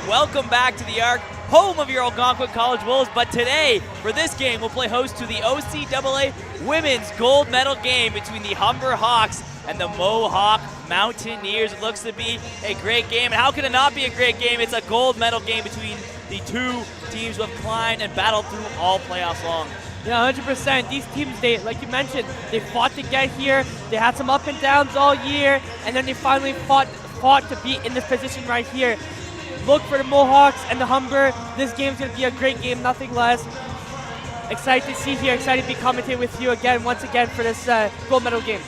Welcome back to the Arc, home of your Algonquin College Wolves. But today, for this game, we'll play host to the OCAA Women's Gold Medal game between the Humber Hawks and the Mohawk Mountaineers. It looks to be a great game. And how can it not be a great game? It's a gold medal game between the two teams who have climbed and battled through all playoffs long. Yeah, 100%. These teams, like you mentioned, they fought to get here. They had some up and downs all year, and then they finally fought to be in this position right here. Look for the Mohawks and the Humber. This game's going to be a great game, nothing less. Excited to see here, excited to be commentating with you once again for this gold medal game.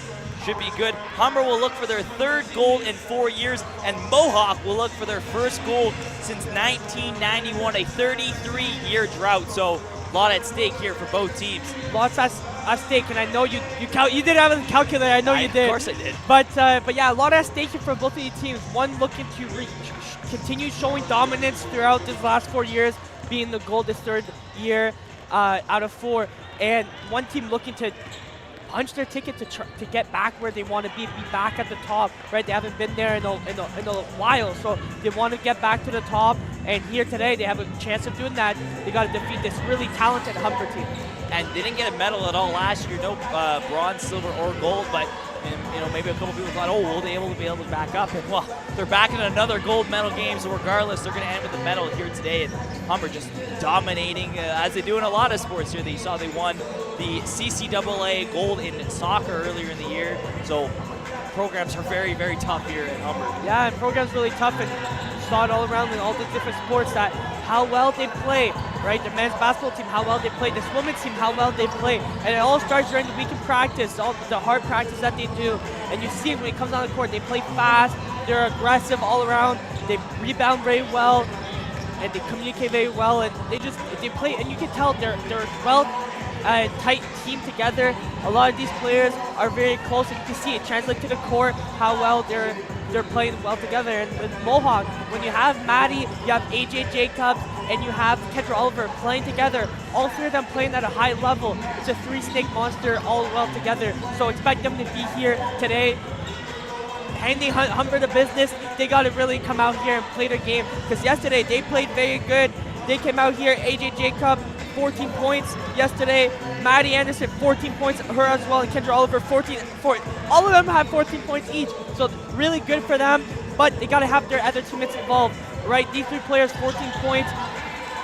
Should be good. Humber will look for their third gold in 4 years, and Mohawk will look for their first gold since 1991, a 33-year drought. So a lot at stake here for both teams. Lots at stake, and I know you did have a calculator. I know you did. Of course I did. But yeah, a lot at stake here for both of these teams. One looking to continue showing dominance throughout these last 4 years, being the gold this third year out of 4, and one team looking to punch their ticket to get back where they want to be back at the top, right? They haven't been there in a while, so they want to get back to the top, and here today they have a chance of doing that. They got to defeat this really talented Humber team. And they didn't get a medal at all last year, no bronze, silver, or gold, but maybe a couple people thought, oh, will they be able to back up? And well, they're back in another gold medal game, so regardless, they're going to end with the medal here today. And Humber just dominating, as they do in a lot of sports here. You saw they won the CCAA gold in soccer earlier in the year. So programs are very, very tough here at Humber. Yeah, and programs really tough, and you saw it all around in all the different sports, that how well they play, right? The men's basketball team, how well they play. This women's team, how well they play. And it all starts during the weekend practice, all the hard practice that they do. And you see it when it comes on the court. They play fast, they're aggressive all around, they rebound very well, and they communicate very well, and they play, and you can tell they're well tight team together. A lot of these players are very close, and you can see it translate to the court, how well they're playing well together. And with Mohawk, when you have Maddie, you have AJ Jacobs, and you have Kendra Oliver playing together, all three of them playing at a high level. It's a three-snake monster all well together. So expect them to be here today, handing Humber the business. They got to really come out here and play their game, because yesterday they played very good. They came out here, AJ Jacob, 14 points yesterday. Maddie Anderson, 14 points, her as well, and Kendra Oliver, 14. All of them have 14 points each, so really good for them, but they got to have their other teammates involved, right? These three players, 14 points,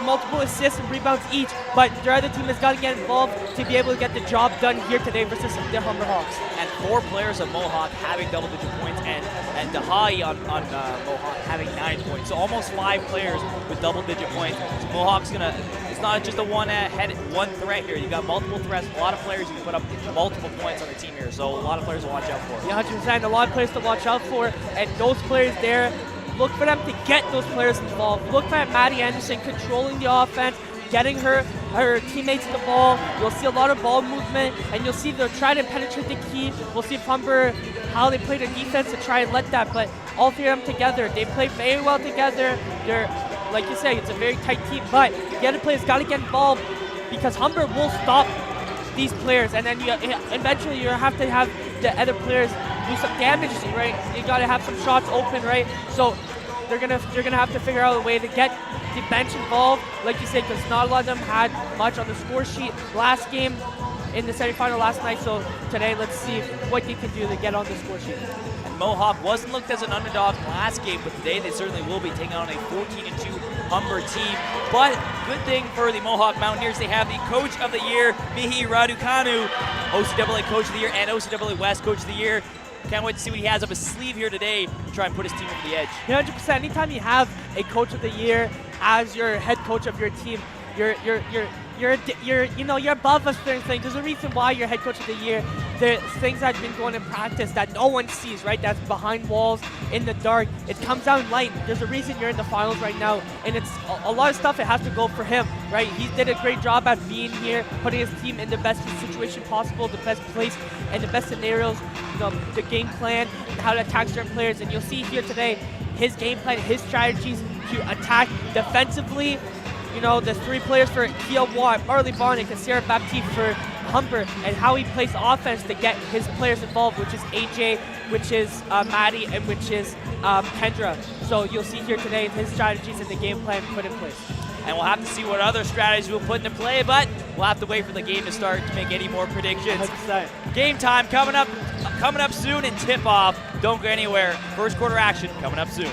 multiple assists and rebounds each, but their other team has got to get involved to be able to get the job done here today versus the Humber Hawks. And 4 players of Mohawk having double-digit points, and Dahai on Mohawk having 9 points. So almost 5 players with double-digit points. So Mohawk's it's not just a one threat here. You've got multiple threats, a lot of players who can put up multiple points on the team here. So a lot of players to watch out for. Yeah, 100%. A lot of players to watch out for, and those players there, look for them to get those players involved. Look at Maddie Anderson controlling the offense, getting her teammates the ball. You'll see a lot of ball movement, and you'll see they'll try to penetrate the key. We'll see Humber, how they play the defense to try and let that, but all three of them together, they play very well together. They're, like you say, it's a very tight team, but the other players got to get involved, because Humber will stop these players, and then eventually you have to have the other players do some damage, right? You got to have some shots open, right? So they're gonna have to figure out a way to get the bench involved, like you said, because not a lot of them had much on the score sheet last game in the semifinal last night. So today, let's see what they can do to get on the score sheet. And Mohawk wasn't looked as an underdog last game, but today they certainly will be taking on a 14-2 Humber team. But good thing for the Mohawk Mountaineers, they have the Coach of the Year, Mihi Raducanu, OCAA Coach of the Year and OCAA West Coach of the Year. Can't wait to see what he has up his sleeve here today to try and put his team over the edge. 100%. Anytime you have a Coach of the Year as your head coach of your team, you're above a certain thing. There's a reason why you're head coach of the year. There's things that have been going in practice that no one sees, right? That's behind walls, in the dark. It comes out in light. There's a reason you're in the finals right now, and it's a lot of stuff. It has to go for him, right? He did a great job at being here, putting his team in the best situation possible, the best place, and the best scenarios. The game plan, how to attack certain players, and you'll see here today his game plan, his strategies to attack defensively, you know, the 3 players for Kia Watt, Marley Bonnick, and Sarah Baptiste for Humber, and how he plays offense to get his players involved, which is AJ, which is Maddie, and which is Kendra. So you'll see here today his strategies and the game plan put in place. And we'll have to see what other strategies we'll put into play, but we'll have to wait for the game to start to make any more predictions. 100%. Game time coming up soon, and tip off. Don't go anywhere. First quarter action coming up soon.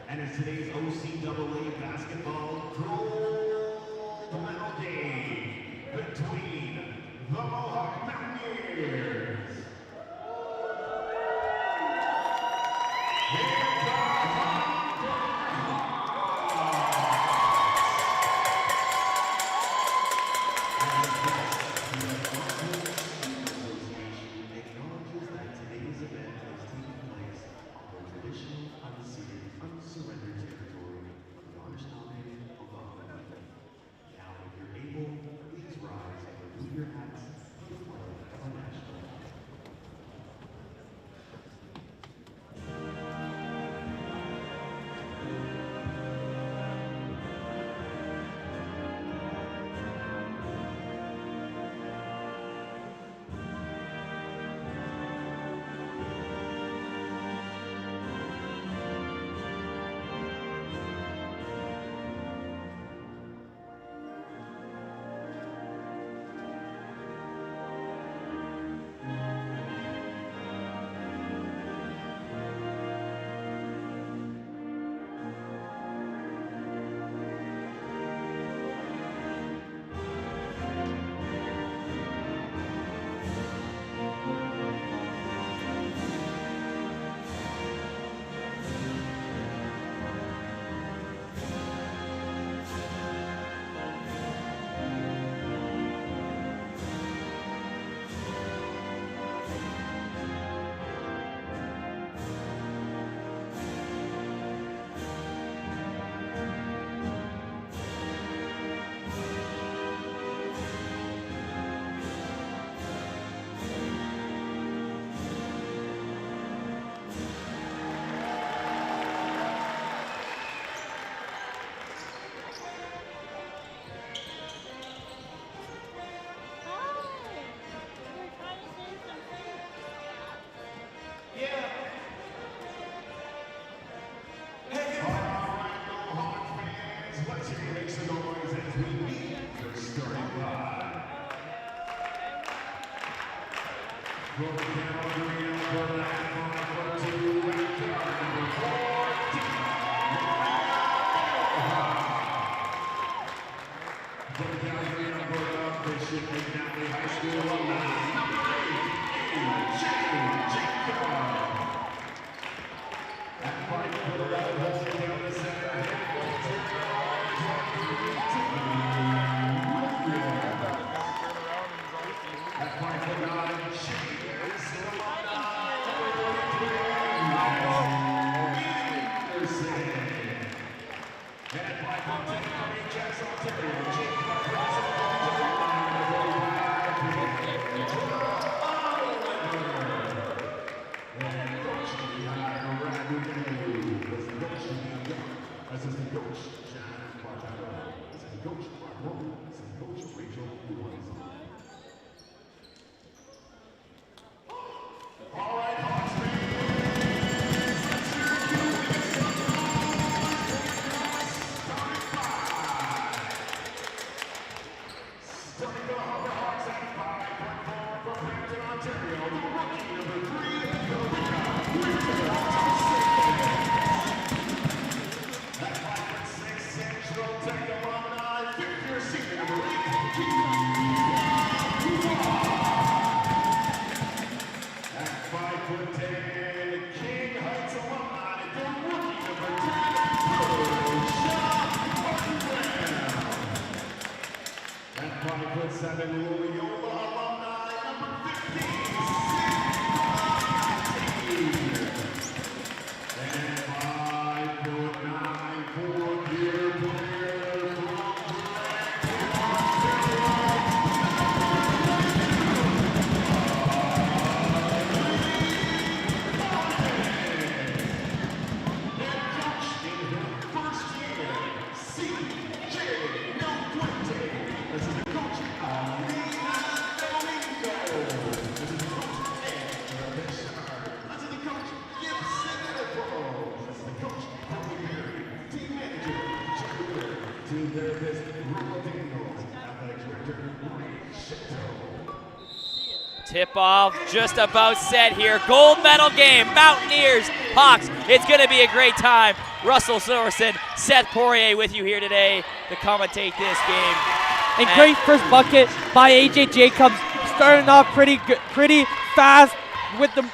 And it's today's OCAA basketball gold medal game between the Mohawk Mountaineers we meet your starting five. From Calgary, Alberta, at 5'2", number 14, from Calgary, Alberta, Bishop McNally High School alumni, number 8, Jacob. At 5'11", holding down the center, at 5'9", assistant coach, John Bartolo. Assistant coach, Mark Roman. Assistant coach, Rachel Lewis. All right, Hawks fans. Starting the Humber Hawks at 5'4" from Brampton, Ontario, the rookie number 3, at 5'6", Central Tech alumni, fifth-year senior number 8, at 5'10", King Heights alumni, the rookie number 10, at 5'7", Loyola alumni, number 15, and 5'9", fourth-year player from team therapist, Rural Daniels, athletic director, Ray Shito. Tip-off just about set here. Gold medal game, Mountaineers, Hawks. It's going to be a great time. Russell Silverson, Seth Poirier with you here today to commentate this game. And great first bucket by AJ Jacobs, starting off pretty good, pretty fast with the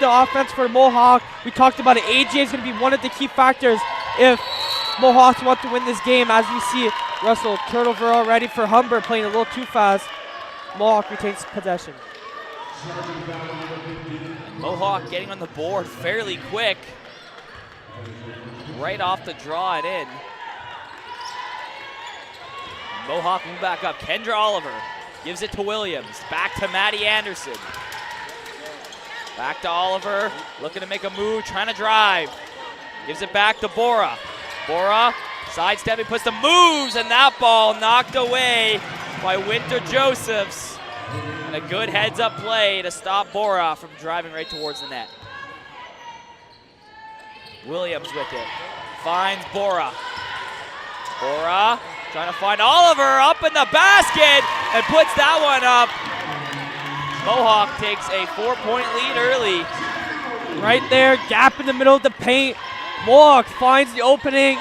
offense for Mohawk. We talked about it. AJ is going to be one of the key factors if Mohawks want to win this game. As we see, Russell turnover already for Humber, playing a little too fast. Mohawk retains possession. Mohawk getting on the board fairly quick. Right off the draw and in. Mohawk move back up. Kendra Oliver gives it to Williams. Back to Maddie Anderson. Back to Oliver, looking to make a move, trying to drive. Gives it back to Bora. Bora sidestepping, puts the moves, and that ball knocked away by Winter Josephs. And a good heads-up play to stop Bora from driving right towards the net. Williams with it, finds Bora. Bora trying to find Oliver up in the basket and puts that one up. Mohawk takes a 4-point lead early. Right there, gap in the middle of the paint. Mohawk finds the opening,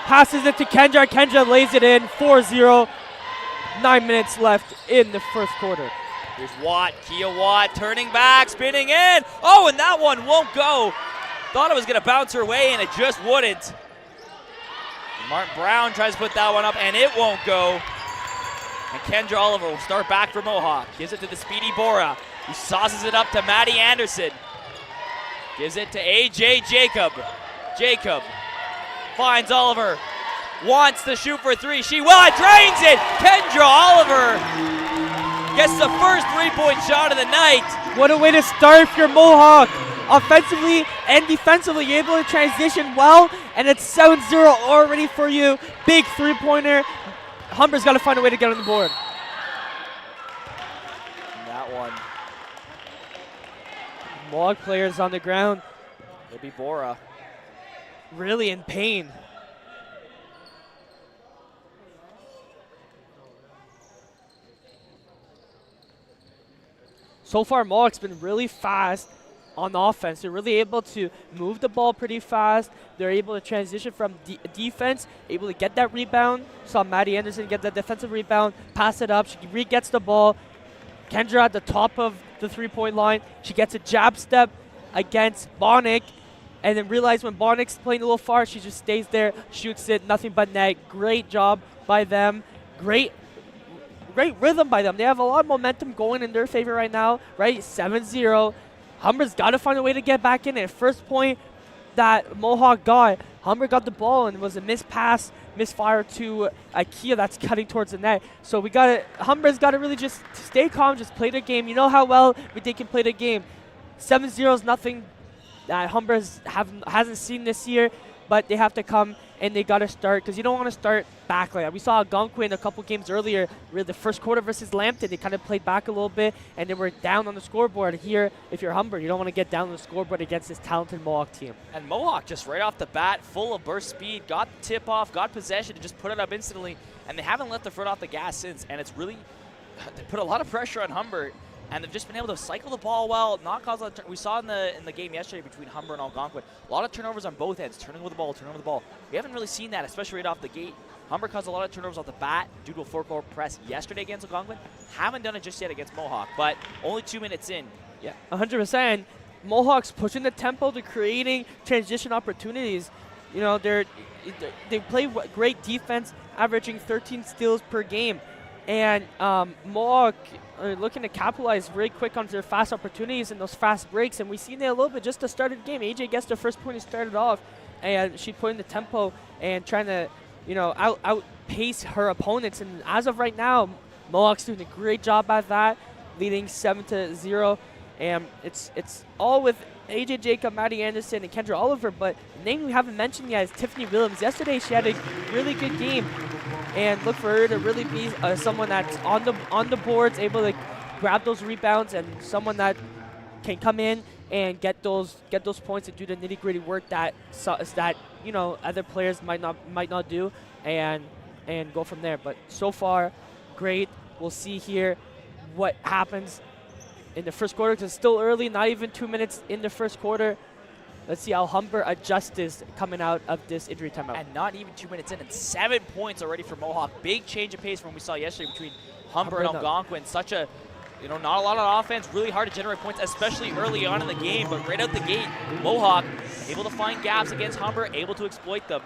passes it to Kendra. Kendra lays it in, 4-0. 9 minutes left in the first quarter. Here's Watt, Kia Watt turning back, spinning in. Oh, and that one won't go. Thought it was gonna bounce her way and it just wouldn't. Martin Brown tries to put that one up and it won't go. And Kendra Oliver will start back for Mohawk. Gives it to the speedy Bora, who sauces it up to Maddie Anderson. Gives it to AJ Jacob. Jacob finds Oliver. Wants to shoot for three. She will. Drains it. Kendra Oliver gets the first three-point shot of the night. What a way to start for Mohawk. Offensively and defensively, you're able to transition well, and it's 7-0 already for you. Big three-pointer. Humber's got to find a way to get on the board. That one. Mohawk players on the ground. It'll be Bora. Really in pain. so far Mohawk's been really fast on offense. They're really able to move the ball pretty fast. They're able to transition from defense, able to get that rebound. Saw Maddie Anderson get that defensive rebound, pass it up. She re-gets the ball. Kendra at the top of the three-point line. She gets a jab step against Bonnick, and then realize when Bonnick's playing a little far, she just stays there, shoots it, nothing but net. Great job by them. Great rhythm by them. They have a lot of momentum going in their favor right now, right? 7-0. Humber's got to find a way to get back in it. First point that Mohawk got, Humber got the ball and it was a misfire to Kia that's cutting towards the net. So Humber's got to really just stay calm, just play the game. You know how well they can play the game. 7-0 is nothing that Humber hasn't seen this year, but they have to come and they got to start, because you don't want to start back like that. We saw Algonquin a couple games earlier, where the first quarter versus Lambton, they kind of played back a little bit, and they were down on the scoreboard. Here, if you're Humber, you don't want to get down on the scoreboard against this talented Mohawk team. And Mohawk just right off the bat, full of burst speed, got the tip off, got possession, and just put it up instantly, and they haven't let the foot off the gas since, and it's really they put a lot of pressure on Humber. And they've just been able to cycle the ball well, not cause a lot of we saw in the game yesterday between Humber and Algonquin, a lot of turnovers on both ends, turning over the ball. We haven't really seen that, especially right off the gate. Humber caused a lot of turnovers off the bat due to a four-court press yesterday against Algonquin. Haven't done it just yet against Mohawk, but only 2 minutes in. Yeah, 100%. Mohawk's pushing the tempo to creating transition opportunities. You know, they play great defense, averaging 13 steals per game. And Mohawk are looking to capitalize very quick on their fast opportunities and those fast breaks. And we've seen it a little bit just to start the game. AJ gets the first point and started off, and she put in the tempo and trying to, outpace her opponents. And as of right now, Mohawk's doing a great job at that, leading 7-0. And it's all with AJ Jacob, Maddie Anderson, and Kendra Oliver. But the name we haven't mentioned yet is Tiffany Williams. Yesterday, she had a really good game. And look for her to really be someone that's on the boards, able to grab those rebounds, and someone that can come in and get those points and do the nitty-gritty work that other players might not do, and go from there. But so far, great. We'll see here what happens in the first quarter, because it's still early, not even 2 minutes in the first quarter. Let's see how Humber adjusts this coming out of this injury timeout. And not even 2 minutes in, and 7 points already for Mohawk. Big change of pace from what we saw yesterday between Humber and Algonquin. Such a, not a lot of offense, really hard to generate points, especially early on in the game. But right out the gate, Mohawk able to find gaps against Humber, able to exploit them,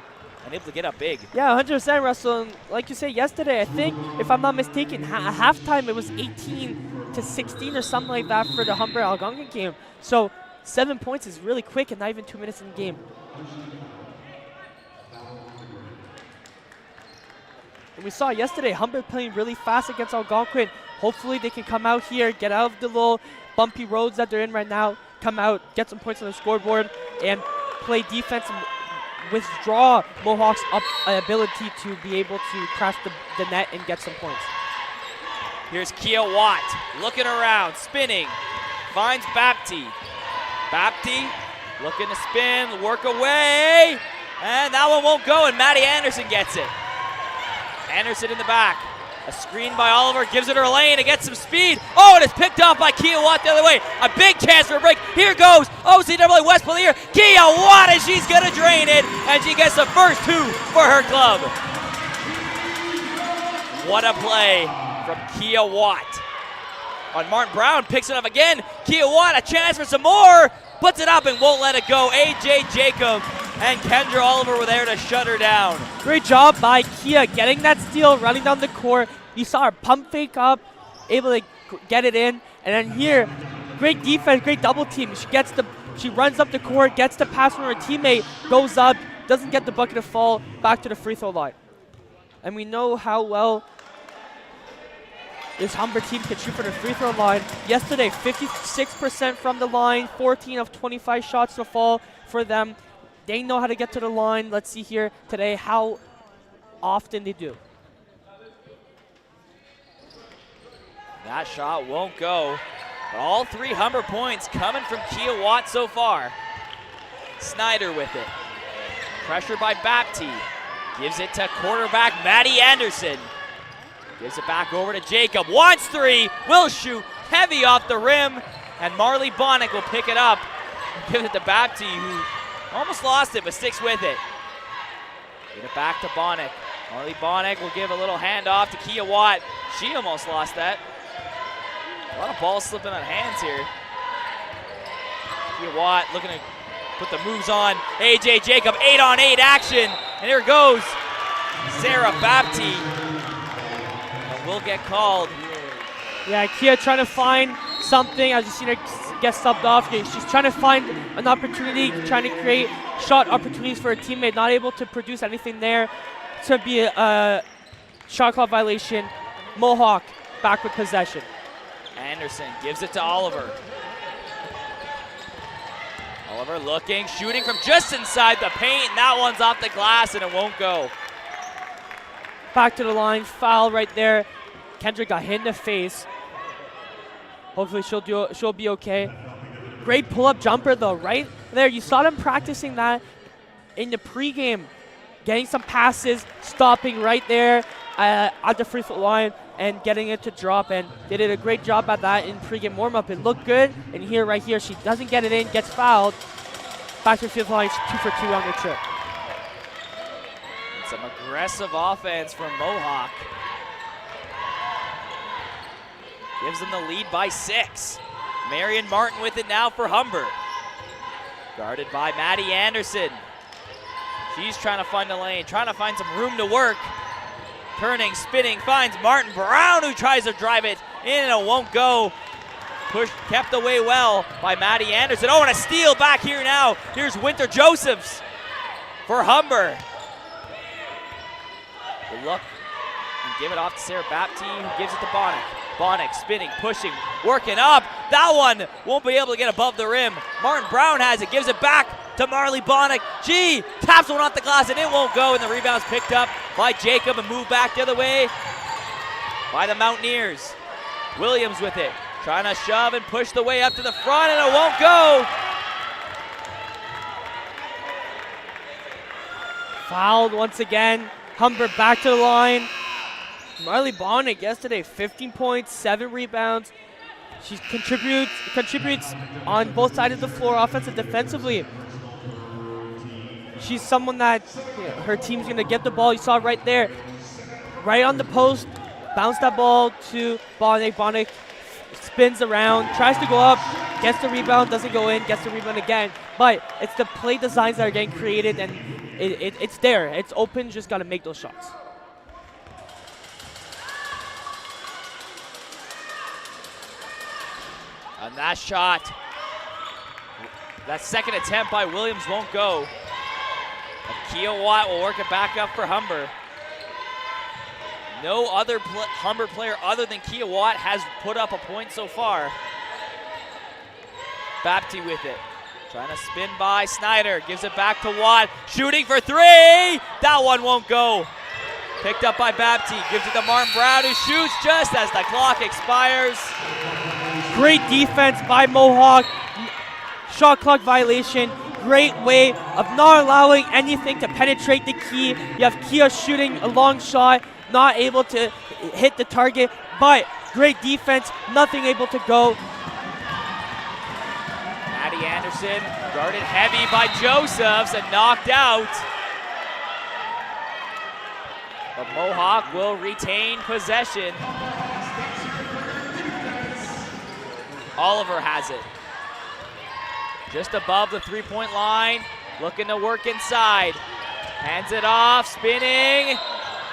and able to get up big. Yeah, 100%, Russell. And like you said yesterday, I think, if I'm not mistaken, at halftime it was 18-16 or something like that for the Humber Algonquin game. So 7 points is really quick and not even 2 minutes in the game. And we saw yesterday Humber playing really fast against Algonquin. Hopefully they can come out here, get out of the little bumpy roads that they're in right now, come out, get some points on the scoreboard, and play defense and withdraw Mohawk's ability to be able to crash the net and get some points. Here's Kia Watt looking around, spinning, finds Bapti. Bapti looking to spin, work away, and that one won't go, and Maddie Anderson gets it. Anderson in the back. A screen by Oliver, gives it her lane to get some speed. Oh, and it's picked off by Kia Watt the other way. A big chance for a break. Here goes OCAA West Player, Kia Watt, and she's going to drain it, and she gets the first 2 for her club. What a play from Kia Watt. On Martin Brown, picks it up again. Kia Watt, a chance for some more. Puts it up and won't let it go. AJ Jacob and Kendra Oliver were there to shut her down. Great job by Kia getting that steal, running down the court. You saw her pump fake up, able to get it in. And then here, great defense, great double team. She runs up the court, gets the pass from her teammate, goes up, doesn't get the bucket to fall, back to the free throw line. And we know how well this Humber team can shoot for the free throw line. Yesterday, 56% from the line, 14 of 25 shots to fall for them. They know how to get to the line. Let's see here today how often they do. That shot won't go. But all 3 Humber points coming from Kia Watt so far. Snyder with it. Pressure by Bapti. Gives it to quarterback Maddie Anderson. Gives it back over to Jacob. Wants 3. Will shoot. heavy off the rim, and Marley Bonnick will pick it up and give it to Bapti, who almost lost it but sticks with it. Get it back to Bonnick. Marley Bonnick will give a little handoff to Kia Watt. She almost lost that. A lot of balls slipping out of hands here. Kia Watt looking to put the moves on. AJ Jacob, 8-on-8 action. And here goes Sarah Bapti. And will get called. Yeah, Kia trying to find something. As you seen her get subbed off. She's trying to find an opportunity, trying to create shot opportunities for her teammate. Not able to produce anything there. It's going to be a shot clock violation. Mohawk back with possession. Anderson gives it to Oliver. Oliver looking, shooting from just inside the paint, and that one's off the glass, and it won't go. Back to the line, foul right there. Kendrick got hit in the face. Hopefully she'll be okay. Great pull-up jumper though, right there. You saw them practicing that in the pregame, getting some passes, stopping right there at the free throw line and getting it to drop, and they did a great job at that in pregame warm-up. It looked good, and here, right here, she doesn't get it in, gets fouled. Back to the field line, 2 for 2 on the trip. Some aggressive offense from Mohawk. Gives them the lead by 6. Marion Martin with it now for Humber. Guarded by Maddie Anderson. She's trying to find a lane, trying to find some room to work. Turning, spinning, finds Martin Brown, who tries to drive it in, and it won't go. Pushed, kept away well by Maddie Anderson. Oh, and a steal back here now. Here's Winter Josephs for Humber. Good look, and give it off to Sarah Bapti, who gives it to Bonnick. Bonnick spinning, pushing, working up. That one won't be able to get above the rim. Martin Brown has it, gives it back to Marley Bonnick. She taps one off the glass, and it won't go, and the rebound's picked up by Jacob and moved back the other way by the Mountaineers. Williams with it, trying to shove and push the way up to the front, and it won't go. Fouled once again. Humber back to the line. Marley Bonnick yesterday, 15 points, 7 rebounds. She contributes on both sides of the floor, offensive, defensively. She's someone that her team's going to get the ball. You saw right there, right on the post, bounce that ball to Bonnick. Bonnick spins around, tries to go up, gets the rebound, doesn't go in, gets the rebound again. But it's the play designs that are getting created, and it's there. It's open, just got to make those shots. And that shot, that second attempt by Williams won't go. Kia Watt will work it back up for Humber. No other Humber player other than Kia Watt has put up a point so far. Bapti with it. Trying to spin by Snyder. Gives it back to Watt. Shooting for 3. That one won't go. Picked up by Bapti. Gives it to Martin Brown, who shoots just as the clock expires. Great defense by Mohawk. Shot clock violation. Great way of not allowing anything to penetrate the key. You have Kia shooting a long shot, not able to hit the target, but great defense, nothing able to go. Maddie Anderson guarded heavy by Josephs and knocked out. But Mohawk will retain possession. Oliver has it. Just above the three-point line, looking to work inside. Hands it off, spinning.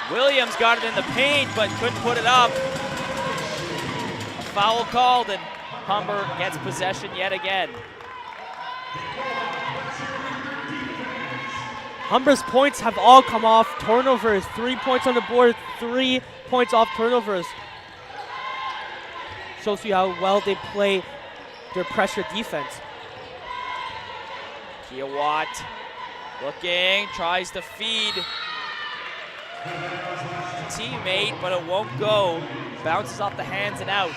Williams got it in the paint, but couldn't put it up. A foul called, and Humber gets possession yet again. Humber's points have all come off turnovers. 3 points on the board, 3 points off turnovers. Shows you how well they play their pressure defense. Kia Watt looking, tries to feed teammate, but it won't go. Bounces off the hands and out.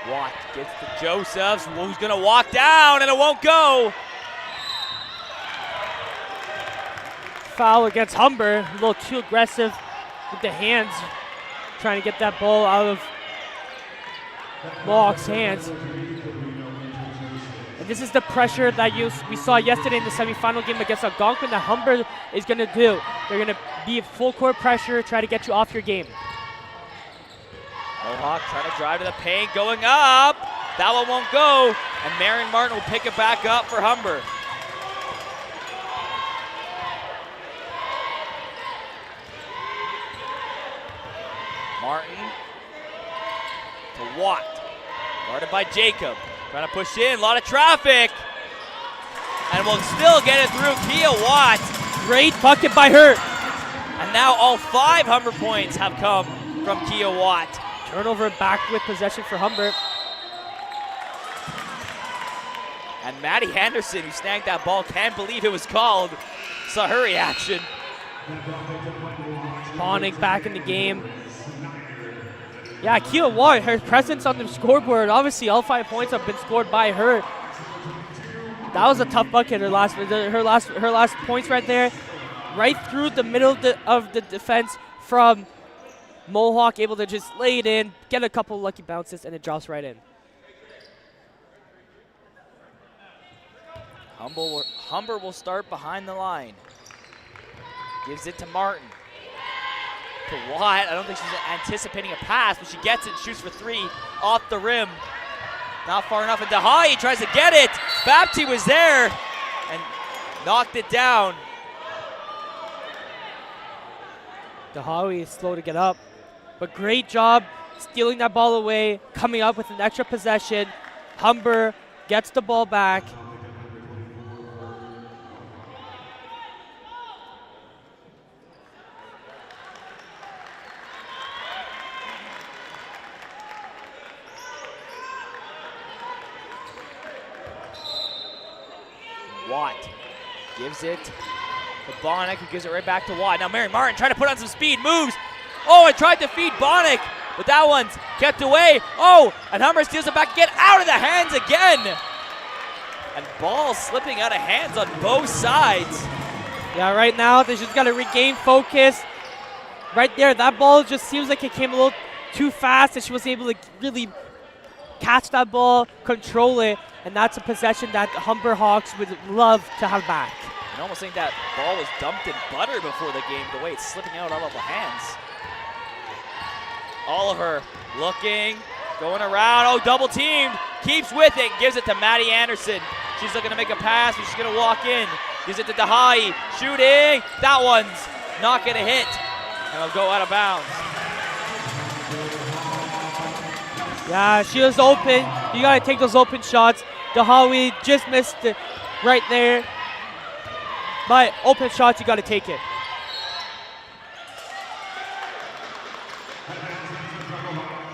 Watt gets to Josephs, who's gonna walk down, and it won't go. foul against Humber. A little too aggressive with the hands, trying to get that ball out of Mohawk's hands. And this is the pressure that we saw yesterday in the semifinal game against Algonquin that Humber is going to do. They're going to be full court pressure, try to get you off your game. Mohawk trying to drive to the paint, going up. That one won't go, and Marion Martin will pick it back up for Humber. Martin to Watt, guarded by Jacob. Trying to push in, a lot of traffic. And will still get it through Kia Watt. Great bucket by her. And now all 5 Humber points have come from Kia Watt. Turnover back with possession for Humber. And Maddie Anderson, who snagged that ball, can't believe it was called. Saw her reaction. Bonnick back in the game. Yeah, Kia Watt, her presence on the scoreboard, obviously all 5 points have been scored by her. That was a tough bucket, her last points right there. Right through the middle of the defense from Mohawk, able to just lay it in, get a couple lucky bounces, and it drops right in. Humber will start behind the line. Gives it to Martin. To Watt. I don't think she's anticipating a pass, but she gets it, shoots for 3 off the rim. Not far enough, and Dahai tries to get it. Bapti was there and knocked it down. Dahai is slow to get up, but great job stealing that ball away, coming up with an extra possession. Humber gets the ball back. Watt gives it to Bonnick, who gives it right back to Watt. Now Mary Martin trying to put on some speed, moves. Oh, and tried to feed Bonnick, but that one's kept away. Oh, and Humber steals it back, get out of the hands again. And ball slipping out of hands on both sides. Yeah, right now they just got to regain focus. Right there, that ball just seems like it came a little too fast, and she wasn't able to really catch that ball, control it, and that's a possession that the Humber Hawks would love to have back. I almost think that ball was dumped in butter before the game, the way it's slipping out of the hands. Oliver looking, going around, oh, double teamed, keeps with it, gives it to Maddie Anderson. She's looking to make a pass, but she's gonna walk in. Gives it to Dahai, shooting, that one's not gonna hit, and it'll go out of bounds. Yeah, she was open. You gotta take those open shots. Dahai just missed it right there. But open shots, you gotta take it.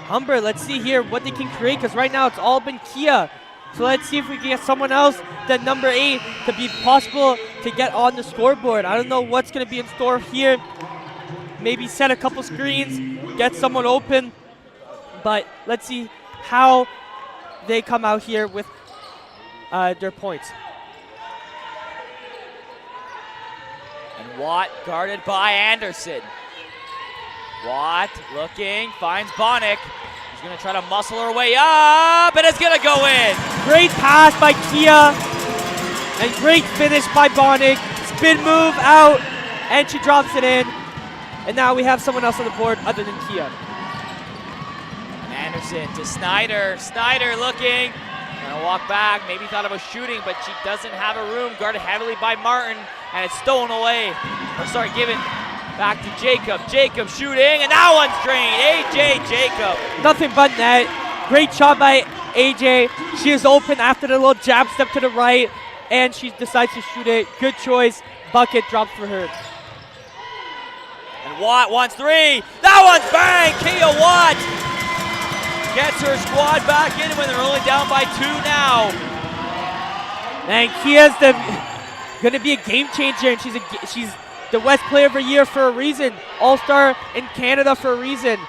Humber, let's see here what they can create, because right now it's all been Kia. So let's see if we can get someone else than number 8 to be possible to get on the scoreboard. I don't know what's gonna be in store here. Maybe set a couple screens, get someone open. But let's see how they come out here with their points. And Watt guarded by Anderson. Watt looking, finds Bonnick. She's gonna try to muscle her way up, and it's gonna go in. Great pass by Kia, and great finish by Bonnick. Spin move out, and she drops it in. And now we have someone else on the board other than Kia. Anderson to Snyder. Snyder looking, gonna walk back, maybe thought about shooting, but she doesn't have a room, guarded heavily by Martin, and it's stolen away, or sorry, given back to Jacob. Jacob shooting, and that one's drained. AJ Jacob. Nothing but net. Great shot by AJ. She is open after the little jab step to the right, and she decides to shoot it. Good choice. Bucket dropped for her. And Watt wants 3. That one's bang. Kia Watt gets her squad back in when they're only down by 2 now. And Kia's going to be a game changer, and she's the West Player of the Year for a reason. All-Star in Canada for a reason.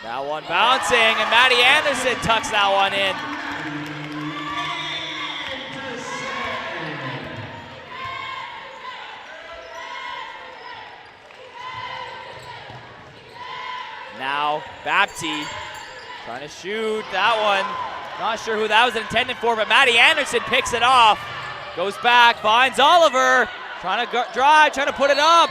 That one bouncing, and Maddie Anderson tucks that one in. Now, Bapti trying to shoot that one. Not sure who that was intended for, but Maddie Anderson picks it off. Goes back, finds Oliver. Trying to drive, trying to put it up.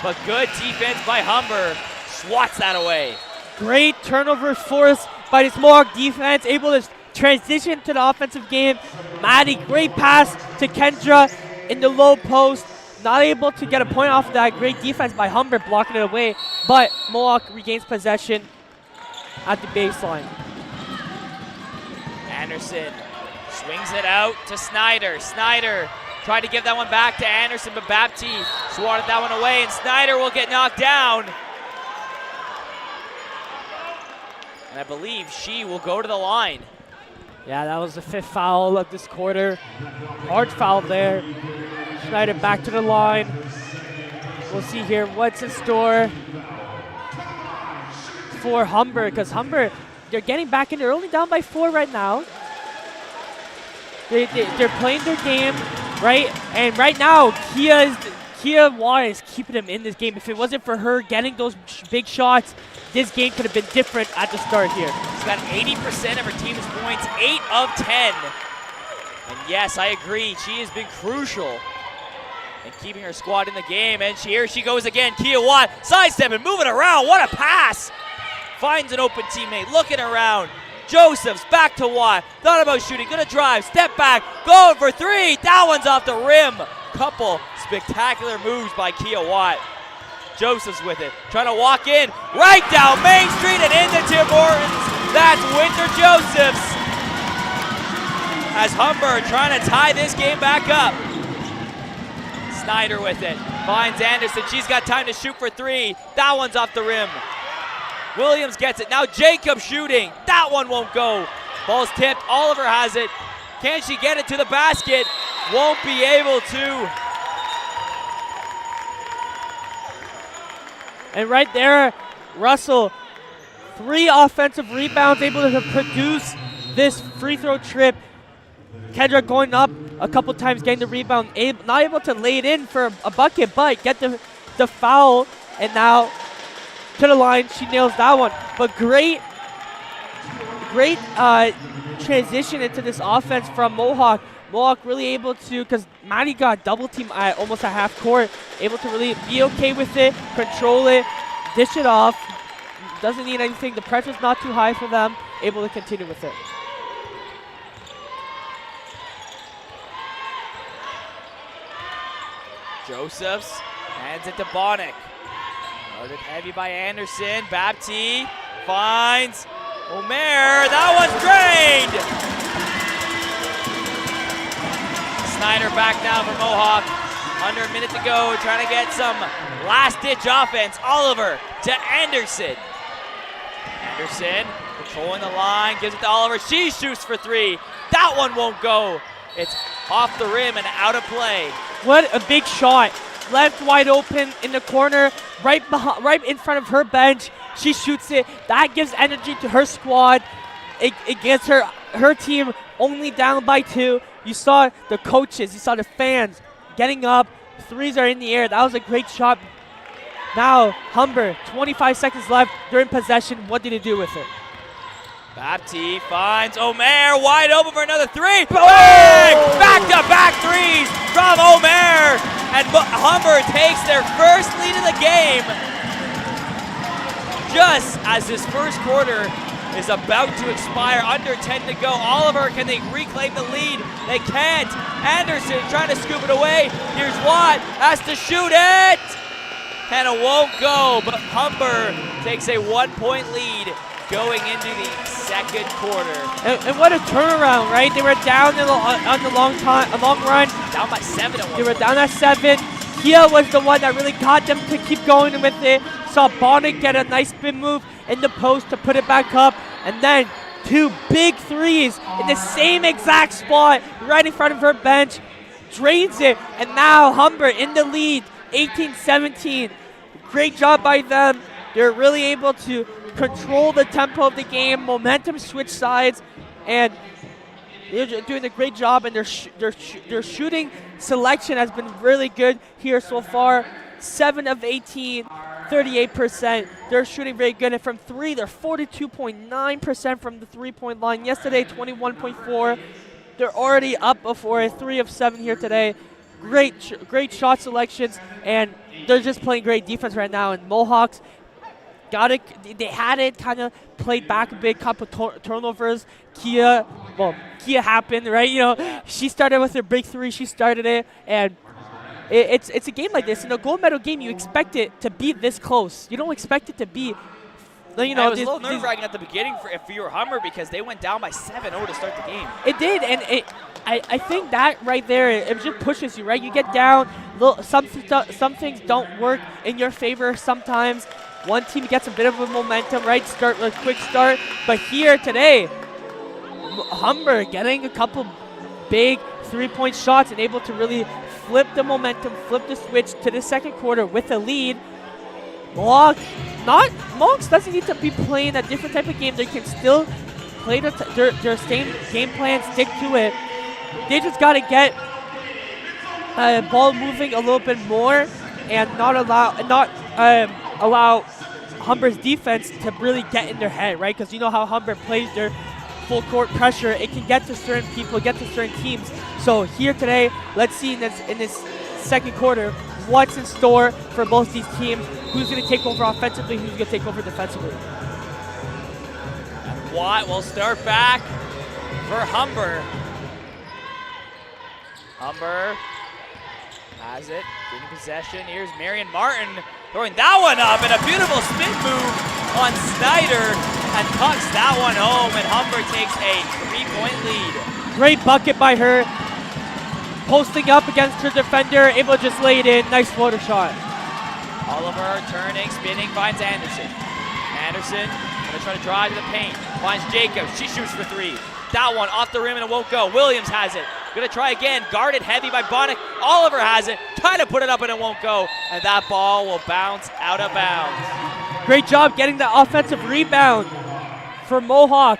But good defense by Humber. Swats that away. Great turnover force by this Mohawk defense, able to transition to the offensive game. Maddie, great pass to Kendra in the low post. Not able to get a point off of that. Great defense by Humber, blocking it away. But Mohawk regains possession at the baseline. Anderson swings it out to Snyder. Snyder tried to give that one back to Anderson, but Bapti swatted that one away, and Snyder will get knocked down. And I believe she will go to the line. Yeah, that was the 5th foul of this quarter. Hard foul there. Snyder back to the line. We'll see here what's in store for Humber, because Humber, they're getting back in. They're only down by 4 right now. They're playing their game, right? And right now, Kia Watt is keeping them in this game. If it wasn't for her getting those big shots, this game could have been different at the start here. She's got 80% of her team's points, 8 of 10. And yes, I agree, she has been crucial in keeping her squad in the game. And here she goes again, Kia Watt, sidestepping, moving around, what a pass! Finds an open teammate, looking around. Josephs back to Watt, thought about shooting, gonna drive, step back, going for 3, that one's off the rim. Couple spectacular moves by Kia Watt. Josephs with it, trying to walk in, right down Main Street and into Tim Hortons. That's Winter Josephs. As Humber trying to tie this game back up. Snyder with it, finds Anderson, she's got time to shoot for 3. That one's off the rim. Williams gets it, now Jacob shooting, that one won't go. Ball's tipped, Oliver has it. Can she get it to the basket? Won't be able to. And right there, Russell, 3 offensive rebounds, able to produce this free throw trip. Kendra going up a couple times, getting the rebound, not able to lay it in for a bucket, but get the foul, and now to the line, she nails that one. But great transition into this offense from Mohawk. Mohawk really able to, because Maddie got double team at almost a half court, able to really be okay with it, control it, dish it off. Doesn't need anything. The pressure's not too high for them. Able to continue with it. Josephs hands it to Bonnick. Guarded heavy by Anderson. Bapti finds Omer. That one's drained. Snyder back now for Mohawk. Under a minute to go, trying to get some last-ditch offense. Oliver to Anderson. Anderson controlling the line, gives it to Oliver. She shoots for 3. That one won't go. It's off the rim and out of play. What a big shot. Left wide open in the corner, right in front of her bench. She shoots it. That gives energy to her squad. It gets her team only down by 2. You saw the coaches, you saw the fans getting up. 3s are in the air. That was a great shot. Now, Humber, 25 seconds left during possession. What did he do with it? Bapti finds Omer, wide open for another 3. Bang! Back-to-back 3s from Omer. And Humber takes their first lead of the game. Just as this first quarter is about to expire, under 10 to go. Oliver, can they reclaim the lead? They can't. Anderson trying to scoop it away. Here's Watt, has to shoot it. And it won't go, but Humber takes a 1-point lead going into the second quarter. And what a turnaround, right? They were down on the long run. Down by 7 at one They were point. down at 7. Kia was the one that really got them to keep going with it. Saw Bonnick get a nice spin move in the post to put it back up. And then 2 big 3s in the same exact spot right in front of her bench. Drains it. And now Humber in the lead, 18-17. Great job by them. They're really able to control the tempo of the game, momentum switch sides, and they're doing a great job, and their shooting selection has been really good here so far. 7 of 18 38%. They're shooting very good. And from three, they're 42.9% from the three-point line. Yesterday, 21.4. They're already up before a 3 of 7 here today. Great shot selections, and they're just playing great defense right now. And Mohawks got it. They had it kind of played back a bit, couple turnovers. Kia happened, right? You know, she started with her big three. She started it, and it's a game like this. In a gold medal game, you expect it to be this close. You don't expect it to be, you know. It was a little nerve-wracking at the beginning if you were Humber, because they went down by 7-0 to start the game. It did, and I think that right there, it just pushes you, right? You get down. Some things don't work in your favor sometimes. One team gets a bit of a momentum, right? Start with a quick start. But here today, Humber getting a couple big three-point shots and able to really flip the momentum, flip the switch to the second quarter with a lead. Mohawks doesn't need to be playing a different type of game. They can still play their same game plan, stick to it. They just got to get ball moving a little bit more and not allow Humber's defense to really get in their head, right? Because you know how Humber plays their full court pressure. It can get to certain people, get to certain teams. So here today, let's see in this second quarter what's in store for both these teams. Who's going to take over offensively, who's going to take over defensively. Watt will start back for Humber. Humber has it, getting possession. Here's Marion Martin throwing that one up, and a beautiful spin move on Snyder, and tucks that one home, and Humber takes a 3-point lead. Great bucket by her. Posting up against her defender, able to just lay it in. Nice floater shot. Oliver turning, spinning, finds Anderson. Anderson gonna try to drive to the paint. Finds Jacob. She shoots for 3. That one off the rim and it won't go. Williams has it. Gonna try again. Guarded heavy by Bonnick. Oliver has it. Trying to put it up and it won't go. And that ball will bounce out of bounds. Great job getting the offensive rebound for Mohawk.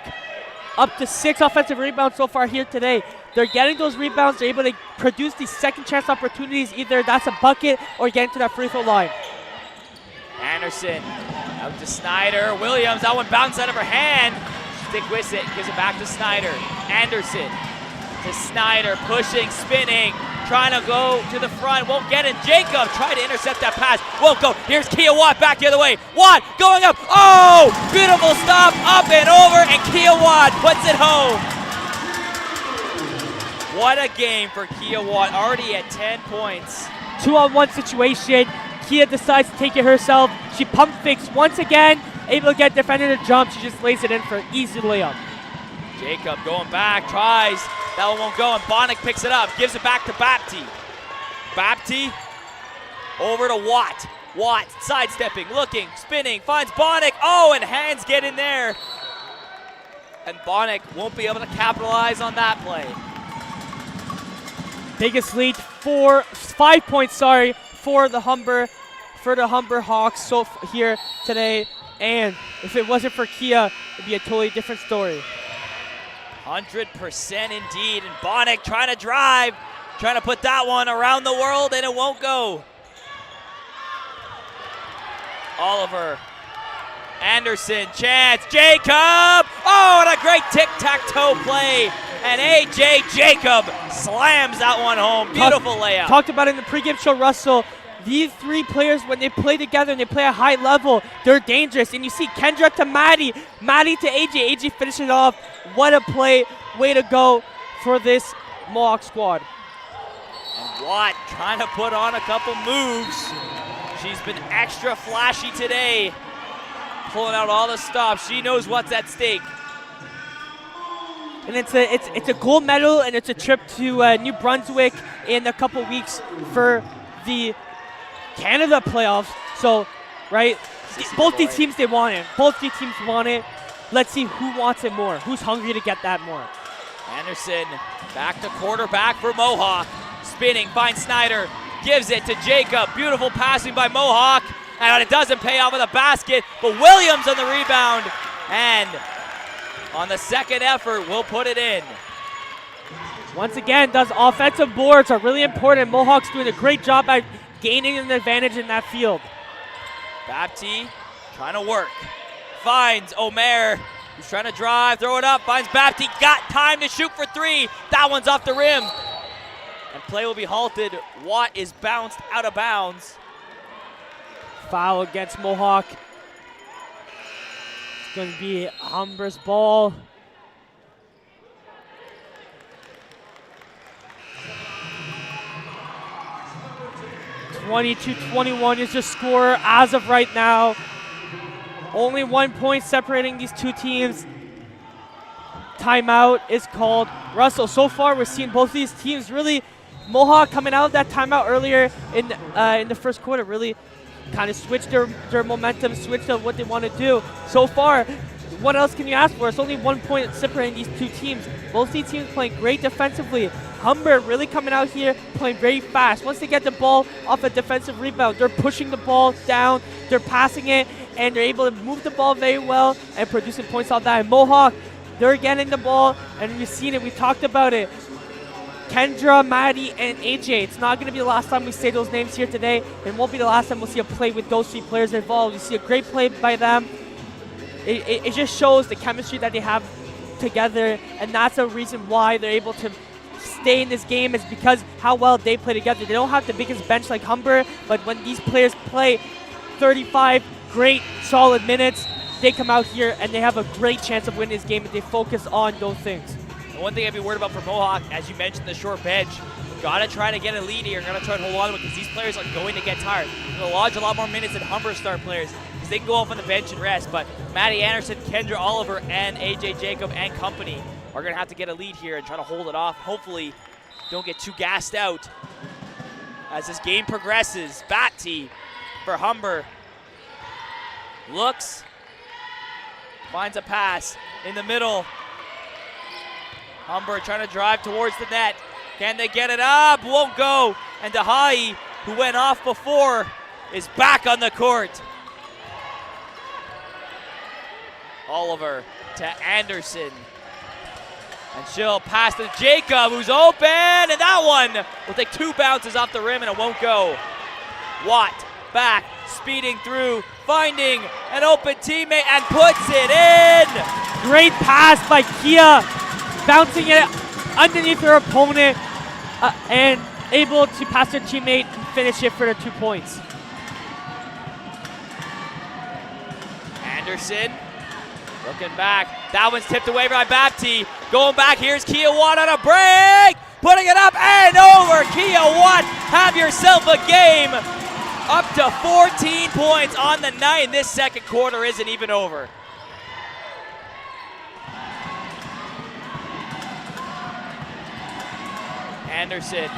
Up to 6 offensive rebounds so far here today. They're getting those rebounds. They're able to produce these second chance opportunities. Either that's a bucket or getting to that free throw line. Anderson out to Snyder. Williams, that one bounced out of her hand. Stick with it, gives it back to Snyder. Anderson to Snyder, pushing, spinning, trying to go to the front, won't get it. Jacob tried to intercept that pass, won't go. Here's Kia Watt back the other way. Watt going up, oh! Beautiful stop, up and over, and Kia Watt puts it home. What a game for Kia Watt, already at 10 points. 2-on-1 situation. Kia decides to take it herself. She pump fakes once again, able to get defender to jump. She just lays it in for an easy layup. Jacob going back, tries. That one won't go, and Bonnick picks it up, gives it back to Bapti. Bapti over to Watt. Watt sidestepping, looking, spinning, finds Bonnick. Oh, and hands get in there. And Bonnick won't be able to capitalize on that play. Biggest lead, 5 points, for the Humber Hawks so here today. And if it wasn't for Kia, it'd be a totally different story. 100% indeed. And Bonnick trying to drive, trying to put that one around the world, and it won't go. Oliver, Anderson, chance, Jacob! Oh, and a great tic-tac-toe play. And A.J. Jacob slams that one home. Beautiful layup. Talked about it in the pregame show, Russell. These three players, when they play together and they play at a high level, they're dangerous. And you see Kendra to Maddie, Maddie to AJ, AJ finishes off. What a play. Way to go for this Mohawk squad. And Watt trying to put on a couple moves. She's been extra flashy today, pulling out all the stops. She knows what's at stake. And it's a gold medal, and it's a trip to New Brunswick in a couple weeks for the Canada playoffs. So, right, both these teams, they want it. Both these teams want it. Let's see who wants it more. Who's hungry to get that more. Anderson back to quarterback for Mohawk. Spinning, finds Snyder, gives it to Jacob. Beautiful passing by Mohawk, and it doesn't pay off with a basket, but Williams on the rebound, and on the second effort, we'll put it in. Once again, those offensive boards are really important. Mohawk's doing a great job at gaining an advantage in that field. Bapti trying to work. Finds Omer, who's trying to drive, throw it up, finds Bapti, got time to shoot for three. That one's off the rim. And play will be halted. Watt is bounced out of bounds. Foul against Mohawk. It's going to be Humber's ball. (22-21) is the score as of right now. Only 1 point separating these two teams. Timeout is called. Russell, so far we're seeing both these teams really, Mohawk coming out of that timeout earlier in the first quarter, really kind of switched their momentum, switched up what they want to do. So far, what else can you ask for? It's only 1 point separating these two teams. Both these teams playing great defensively. Humber really coming out here, playing very fast. Once they get the ball off a defensive rebound, they're pushing the ball down, they're passing it, and they're able to move the ball very well and producing points off that. And Mohawk, they're getting the ball, and we've seen it, we talked about it. Kendra, Maddie, and AJ. It's not going to be the last time we say those names here today. It won't be the last time we'll see a play with those three players involved. You see a great play by them. It just shows the chemistry that they have together, and that's a reason why they're able to stay in this game, is because how well they play together. They don't have the biggest bench like Humber, but when these players play 35 great, solid minutes, they come out here and they have a great chance of winning this game if they focus on those things. The one thing I'd be worried about for Mohawk, as you mentioned, the short bench, gotta try to get a lead here, gotta try to hold on to it, because these players are going to get tired. They'll lodge a lot more minutes than Humber star players, because they can go off on the bench and rest, but Maddie Anderson, Kendra Oliver, and AJ Jacob and company are gonna have to get a lead here and try to hold it off. Hopefully, don't get too gassed out as this game progresses. Bapti for Humber. Looks, finds a pass in the middle. Humber trying to drive towards the net. Can they get it up? Won't go. And Dahai, who went off before, is back on the court. Oliver to Anderson. And she'll pass to Jacob, who's open, and that one will take two bounces off the rim and it won't go. Watt back, speeding through, finding an open teammate and puts it in. Great pass by Kia, bouncing it underneath her opponent and able to pass her teammate and finish it for the 2 points. Anderson looking back. That one's tipped away by Bapti. Going back, here's Kia Watt on a break. Putting it up and over. Kia Watt, have yourself a game. Up to 14 points on the night, and this second quarter isn't even over. Anderson.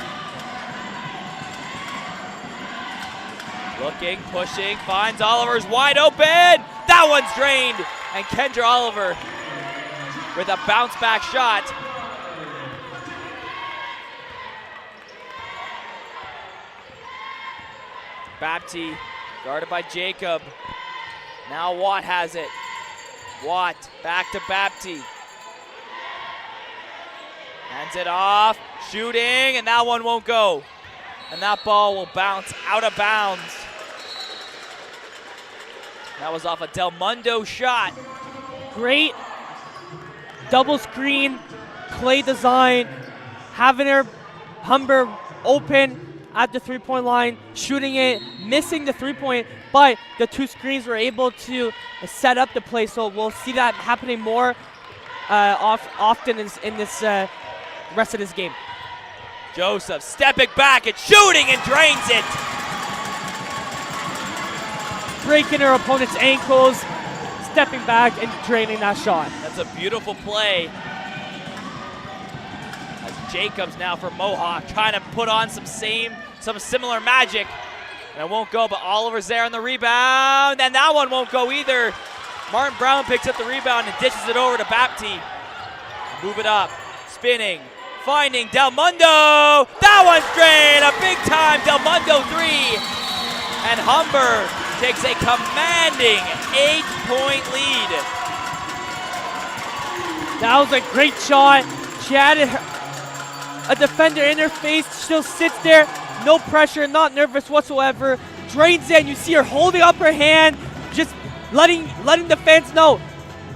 Looking, pushing, finds Oliver's wide open. That one's drained. And Kendra Oliver with a bounce back shot. Bapti guarded by Jacob. Now Watt has it. Watt back to Bapti. Hands it off, shooting, and that one won't go. And that ball will bounce out of bounds. That was off a Del Mundo shot. Great double screen, play design, having her Humber open at the three-point line, shooting it, missing the three-point, but the two screens were able to set up the play, so we'll see that happening more often in this rest of this game. Joseph stepping back and shooting and drains it. Breaking her opponent's ankles, stepping back and draining that shot. That's a beautiful play. As Jacobs now for Mohawk trying to put on some similar magic. And it won't go, but Oliver's there on the rebound, and that one won't go either. Martin Brown picks up the rebound and dishes it over to Bapti. Move it up, spinning, finding Del Mundo. That one's drained, a big time Del Mundo three. And Humber takes a commanding 8-point lead. That was a great shot. She had a defender in her face, still sits there, no pressure, not nervous whatsoever, drains it, and you see her holding up her hand, just letting the fans know.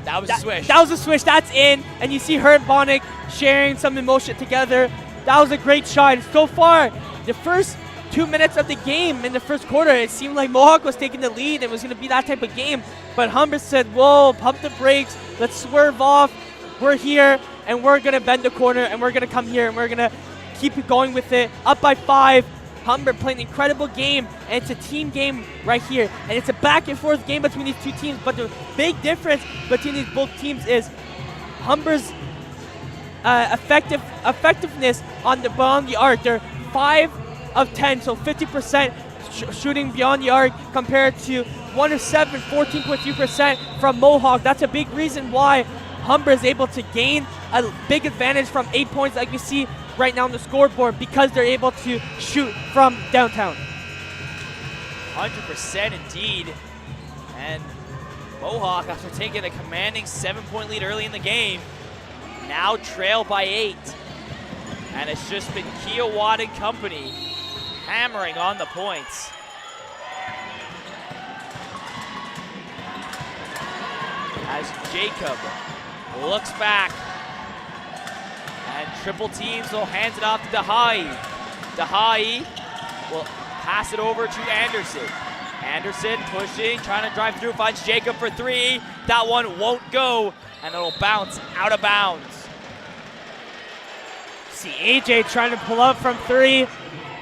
That was a swish. That was a swish. That's in. And you see her and Bonnick sharing some emotion together. That was a great shot. So far, the first 2 minutes of the game in the first quarter, it seemed like Mohawk was taking the lead. It was going to be that type of game. But Humber said, whoa, pump the brakes. Let's swerve off. We're here, and we're going to bend the corner, and we're going to come here, and we're going to keep it going with it. Up by 5. Humber playing an incredible game, and it's a team game right here. And it's a back and forth game between these two teams, but the big difference between these both teams is Humber's effectiveness on the arc. They're 5 of 10, so 50% shooting beyond the arc compared to 1 of 7, 14.3% from Mohawk. That's a big reason why Humber is able to gain a big advantage from 8 points like you see right now on the scoreboard, because they're able to shoot from downtown. 100% indeed. And Mohawk, after taking a commanding 7-point lead early in the game, now trail by 8. And it's just been Kia Watt and company hammering on the points. As Jacob looks back, and triple teams will hand it off to Dahai. Dahai will pass it over to Anderson. Anderson pushing, trying to drive through, finds Jacob for 3. That one won't go, and it'll bounce out of bounds. See AJ trying to pull up from 3.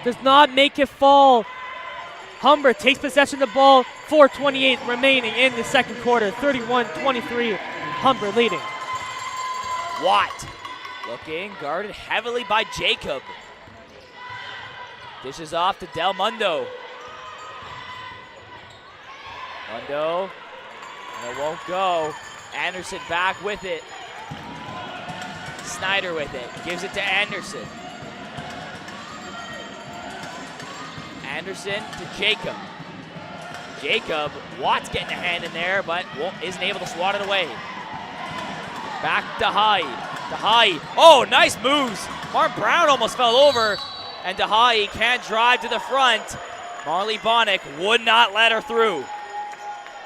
Does not make it fall. Humber takes possession of the ball. 4:28 remaining in the second quarter. 31-23, Humber leading. Watt looking, guarded heavily by Jacob. Dishes off to Del Mundo. Mundo, and it won't go. Anderson back with it. Snyder with it, gives it to Anderson. Anderson to Jacob. Jacob, Watt's getting a hand in there, but isn't able to swat it away. Back to Hyde. Dahai, oh, nice moves. Mark Brown almost fell over, and Dahai can't drive to the front. Marley Bonnick would not let her through.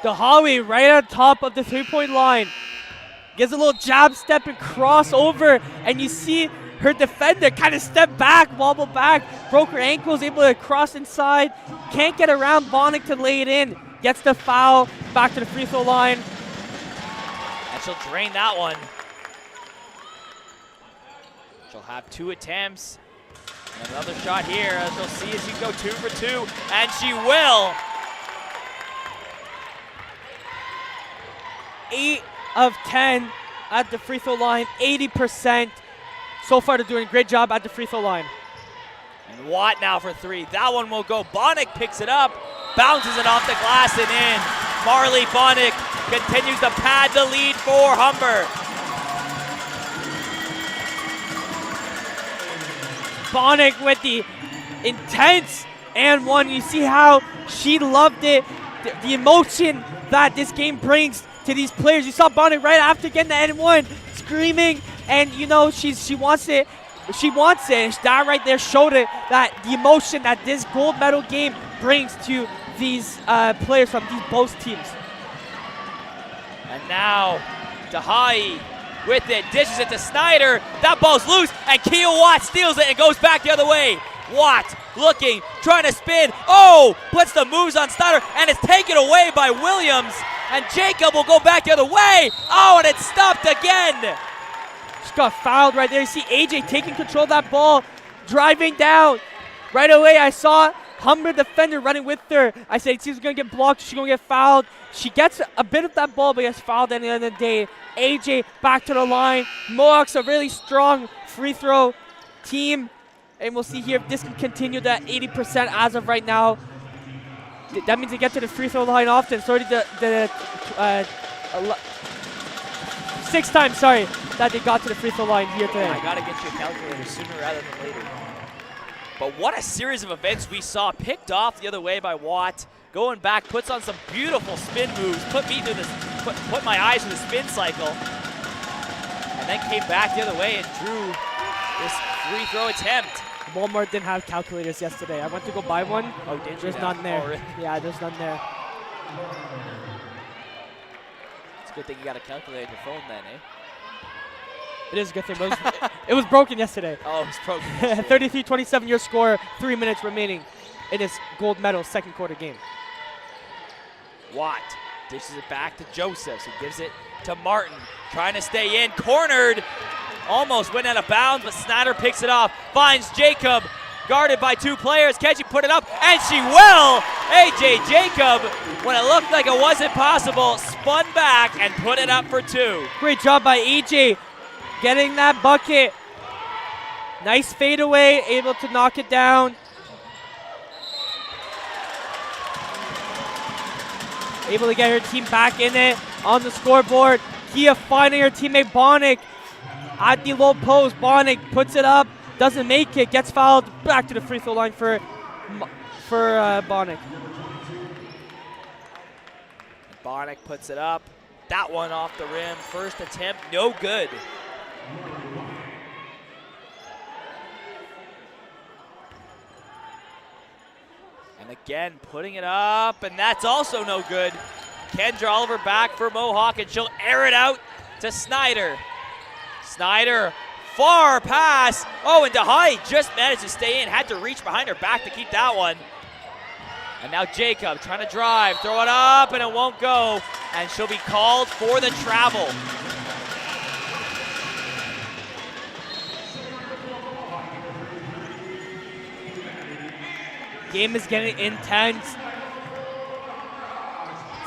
Dahai right on top of the 3-point line. Gives a little jab step and cross over, and you see her defender kind of step back, wobble back, broke her ankles, able to cross inside. Can't get around Bonnick to lay it in. Gets the foul, back to the free throw line. And she'll drain that one. She'll have 2 attempts. And another shot here, as she'll see if she can go 2 for 2, and she will. 8 of 10 at the free throw line, 80%. So far, they're doing a great job at the free throw line. And Watt now for 3. That one will go. Bonnick picks it up, bounces it off the glass and in. Marley Bonnick continues to pad the lead for Humber. Bonnick with the intense and one. You see how she loved it, the emotion that this game brings to these players. You saw Bonnick right after getting the N1 screaming, and you know she wants it. She wants it. That right there showed it, that the emotion that this gold medal game brings to these players from these both teams. And now Dahai with it, dishes it to Snyder. That ball's loose, and Kia Watt steals it and goes back the other way. Watt looking, trying to spin. Oh, puts the moves on Snyder, and it's taken away by Williams. And Jacob will go back the other way. Oh, and it's stopped again. She got fouled right there. You see AJ taking control of that ball, driving down. Right away, I saw Humber defender running with her. I said she's going to get blocked. She's going to get fouled. She gets a bit of that ball, but gets fouled at the end of the day. AJ back to the line. Mohawk's a really strong free throw team. And we'll see here if this can continue that 80% as of right now. That means they get to the free throw line often. It's already the 6 times, sorry, that they got to the free throw line here today. I gotta get you a calculator sooner rather than later. But what a series of events we saw, picked off the other way by Watt. Going back, puts on some beautiful spin moves, put my eyes to the spin cycle, and then came back the other way and drew this free throw attempt. Walmart didn't have calculators yesterday. I went to go buy one. Oh, did you? There's none there. Oh, really? Yeah, there's none there. It's a good thing you got a calculator on your phone then, eh? It is a good thing, but it was broken yesterday. Oh, it's broken. 33-27 your score, 3 minutes remaining in this gold medal second quarter game. Watt dishes it back to Josephs, who gives it to Martin, trying to stay in, cornered, almost went out of bounds, but Snyder picks it off, finds Jacob, guarded by 2 players. Can she put it up? And she will! AJ Jacob, when it looked like it wasn't possible, spun back and put it up for 2. Great job by AJ getting that bucket. Nice fadeaway, able to knock it down. Able to get her team back in it on the scoreboard. Kia finding her teammate Bonnick at the low post. Bonnick puts it up, doesn't make it, gets fouled. Back to the free throw line for Bonnick. Bonnick puts it up. That one off the rim. First attempt, no good. And again, putting it up, and that's also no good. Kendra Oliver back for Mohawk, and she'll air it out to Snyder. Snyder, far pass. Oh, and DeHaye just managed to stay in, had to reach behind her back to keep that one. And now Jacob trying to drive, throw it up, and it won't go. And she'll be called for the travel. Game is getting intense.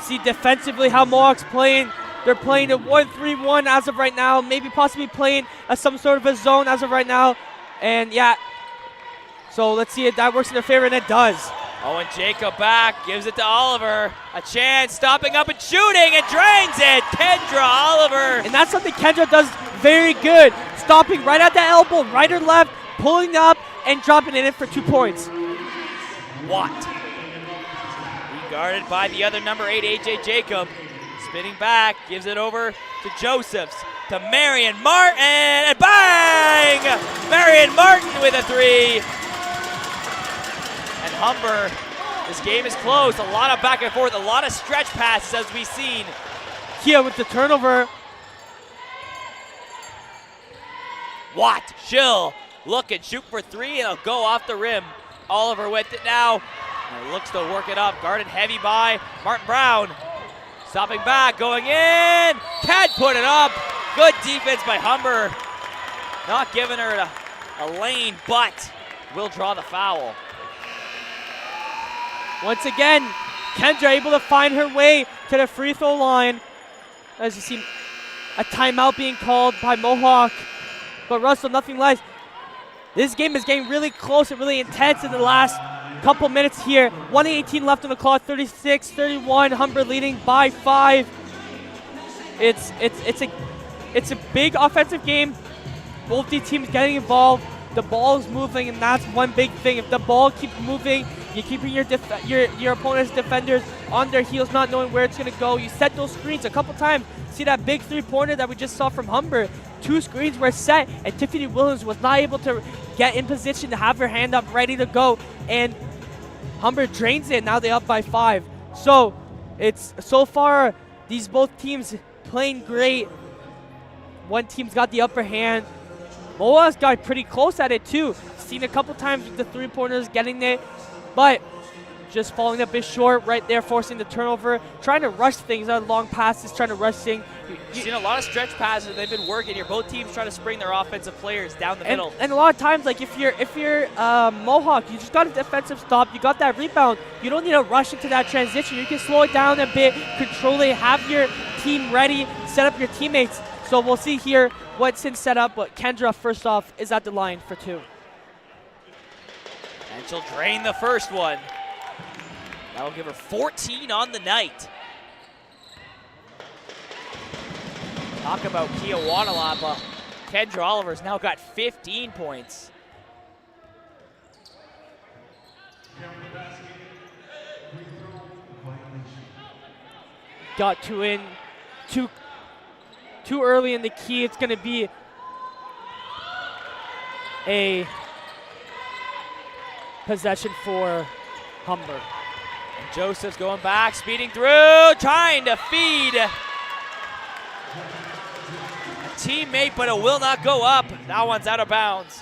See defensively how Mohawk's playing. They're playing a 1-3-1 as of right now, maybe possibly playing some sort of a zone as of right now. And yeah, so let's see if that works in their favor, and it does. Oh, and Jacob back, gives it to Oliver. A chance, stopping up and shooting, and drains it. Kendra Oliver. And that's something Kendra does very good. Stopping right at the elbow, right or left, pulling up, and dropping it in for 2 points. Watt. Guarded by the other number 8, AJ Jacob. Spinning back, gives it over to Josephs, to Marion Martin, and bang! Marion Martin with a 3. And Humber, this game is close. A lot of back and forth, a lot of stretch passes as we've seen. Kia with the turnover. Watt, she'll look and shoot for 3, and it'll go off the rim. Oliver with it now. And looks to work it up. Guarded heavy by Martin Brown. Stopping back, going in. Can't put it up. Good defense by Humber. Not giving her a lane, but will draw the foul. Once again, Kendra able to find her way to the free throw line. As you see, a timeout being called by Mohawk. But Russell, nothing less. This game is getting really close and really intense in the last couple minutes here. 1:18 left on the clock, 36-31. Humber leading by 5. It's a big offensive game. Both these teams getting involved. The ball is moving, and that's one big thing. If the ball keeps moving, you're keeping your opponent's defenders on their heels, not knowing where it's going to go. You set those screens a couple times. See that big 3-pointer that we just saw from Humber? 2 screens were set, and Tiffany Williams was not able to get in position to have her hand up ready to go. And Humber drains it. Now they're up by 5. So it's so far these both teams playing great. One team's got the upper hand. Mohawk's got pretty close at it too. Seen a couple times with the 3-pointers getting it, but just falling a bit short right there, forcing the turnover. Trying to rush things on long passes, trying to rush things. You've seen a lot of stretch passes. They've been working here. Both teams trying to spring their offensive players down the middle. And a lot of times, like if you're Mohawk, you just got a defensive stop. You got that rebound. You don't need to rush into that transition. You can slow it down a bit, control it, have your team ready, set up your teammates. So we'll see here what's in set up. But Kendra, first off, is at the line for 2. And she'll drain the first one. That'll give her 14 on the night. Talk about Kia Wanalapa. Kendra Oliver's now got 15 points. Got 2 in, too early in the key. It's going to be a possession for Humber. And Joseph's going back, speeding through, trying to feed a teammate, but it will not go up. That one's out of bounds.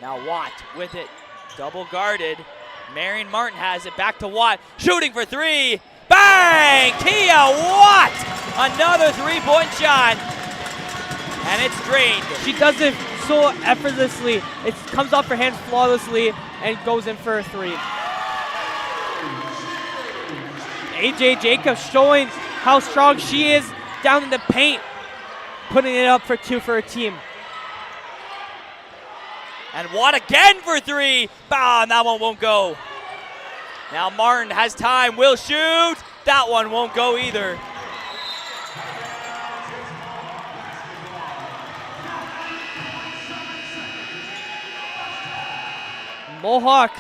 Now Watt with it, double guarded. Marion Martin has it, back to Watt, shooting for three. Bang! Kia Watt! Another three-point shot. And it's drained. She does it so effortlessly. It comes off her hands flawlessly and goes in for a three. AJ Jacobs showing how strong she is down in the paint, putting it up for two for her team. And Watt again for three. Bah, that one won't go. Now Martin has time, will shoot. That one won't go either. Mohawk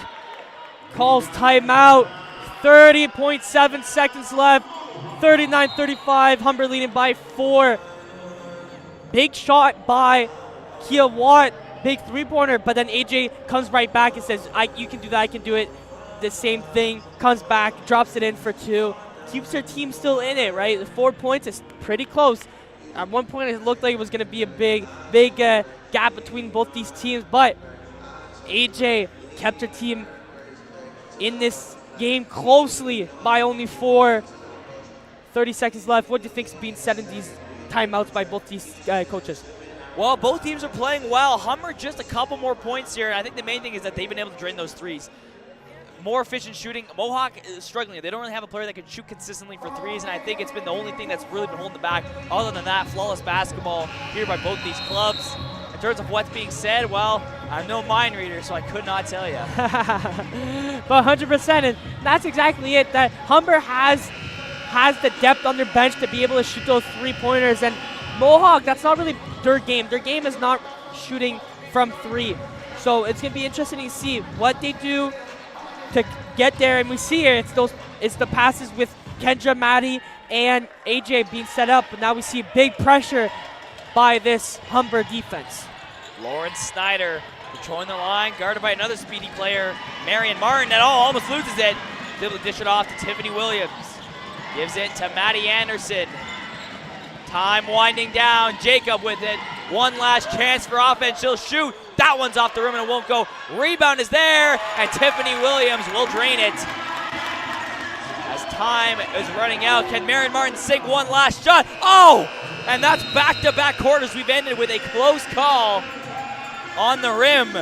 calls timeout. 30.7 seconds left. 39-35. Humber leading by 4. Big shot by Kia Watt. Big three-pointer, but then AJ comes right back and says, you can do that, I can do it. The same thing, comes back, drops it in for 2. Keeps her team still in it, right? The 4 points is pretty close. At one point, it looked like it was going to be a big gap between both these teams, but AJ kept her team in this game closely by only 4. 30 seconds left. What do you think's being said in these timeouts by both these coaches? Well, both teams are playing well. Humber just a couple more points here. I think the main thing is that they've been able to drain those threes. More efficient shooting. Mohawk is struggling. They don't really have a player that can shoot consistently for threes, and I think it's been the only thing that's really been holding them back. Other than that, flawless basketball here by both these clubs. In terms of what's being said, well, I'm no mind reader, so I could not tell you. But 100%, and that's exactly it. That Humber has the depth on their bench to be able to shoot those three-pointers, and Mohawk, that's not really their game. Their game is not shooting from 3. So it's going to be interesting to see what they do to get there. And we see here, it's the passes with Kendra, Maddie, and AJ being set up. But now we see big pressure by this Humber defense. Lauren Snyder controlling the line, guarded by another speedy player, Marion Martin, that almost loses it. Able to dish it off to Tiffany Williams. Gives it to Maddie Anderson. Time winding down. Jacob with it. One last chance for offense. She'll shoot. That one's off the rim and it won't go. Rebound is there, and Tiffany Williams will drain it. As time is running out, can Marion Martin sink one last shot? Oh! And that's back-to-back quarters. We've ended with a close call on the rim.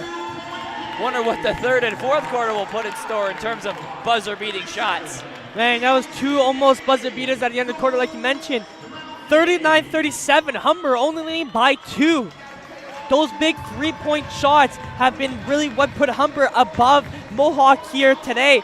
Wonder what the third and fourth quarter will put in store in terms of buzzer-beating shots. Man, that was 2 almost buzzer beaters at the end of the quarter, like you mentioned. 39-37, Humber only leading by 2. Those big three-point shots have been really what put Humber above Mohawk here today.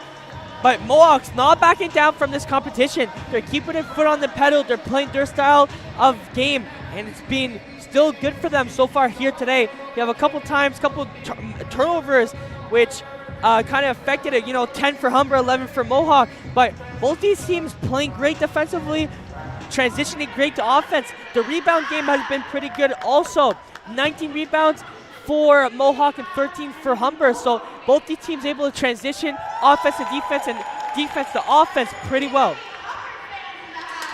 But Mohawk's not backing down from this competition. They're keeping their foot on the pedal. They're playing their style of game, and it's been still good for them so far here today. They have a couple turnovers, which kind of affected it. 10 for Humber, 11 for Mohawk. But both these teams playing great defensively, transitioning great to offense. The rebound game has been pretty good also. 19 rebounds for Mohawk and 13 for Humber. So both these teams able to transition offense to defense and defense to offense pretty well.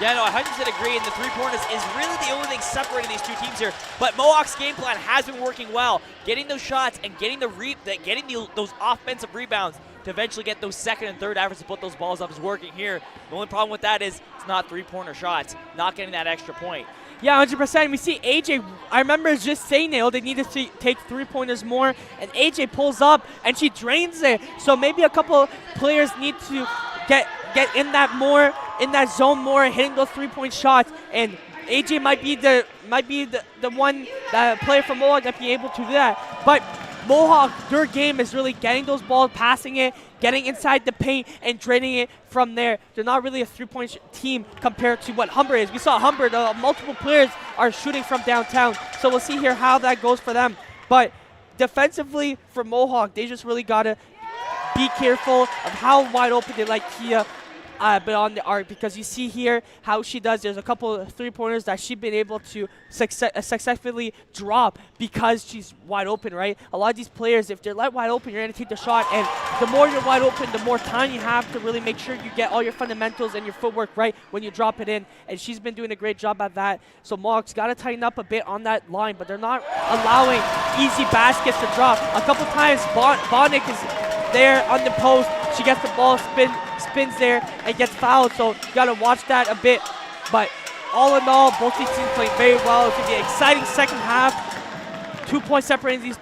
Yeah, no, I 100% agree, and the three-pointers is really the only thing separating these two teams here. But Mohawk's game plan has been working well, getting those shots and getting those offensive rebounds to eventually get those second and third efforts to put those balls up is working here. The only problem with that is it's not three-pointer shots, not getting that extra point. Yeah, 100%. We see AJ, I remember just saying they needed to take three-pointers more, and AJ pulls up, and she drains it. So maybe a couple players need to get in that zone more, hitting those three-point shots, and AJ might be the one player from Mohawk that be able to do that. But Mohawk, their game is really getting those balls, passing it, getting inside the paint, and draining it from there. They're not really a three-point team compared to what Humber is. We saw Humber, the multiple players are shooting from downtown. So we'll see here how that goes for them. But defensively for Mohawk, they just really got to be careful of how wide open they let Kia bit on the art, because you see here how she does. There's a couple of 3-pointers that she's been able to successfully drop because she's wide open, right? A lot of these players, if they're let wide open, you're going to take the shot, and the more you're wide open, the more time you have to really make sure you get all your fundamentals and your footwork right when you drop it in, and she's been doing a great job at that. So Mohawk's got to tighten up a bit on that line, but they're not allowing easy baskets to drop. A couple times, Bonnick is there on the post. She gets the ball, spins there, and gets fouled. So you got to watch that a bit. But all in all, both these teams playing very well. It's going to be an exciting second half. 2 points separating these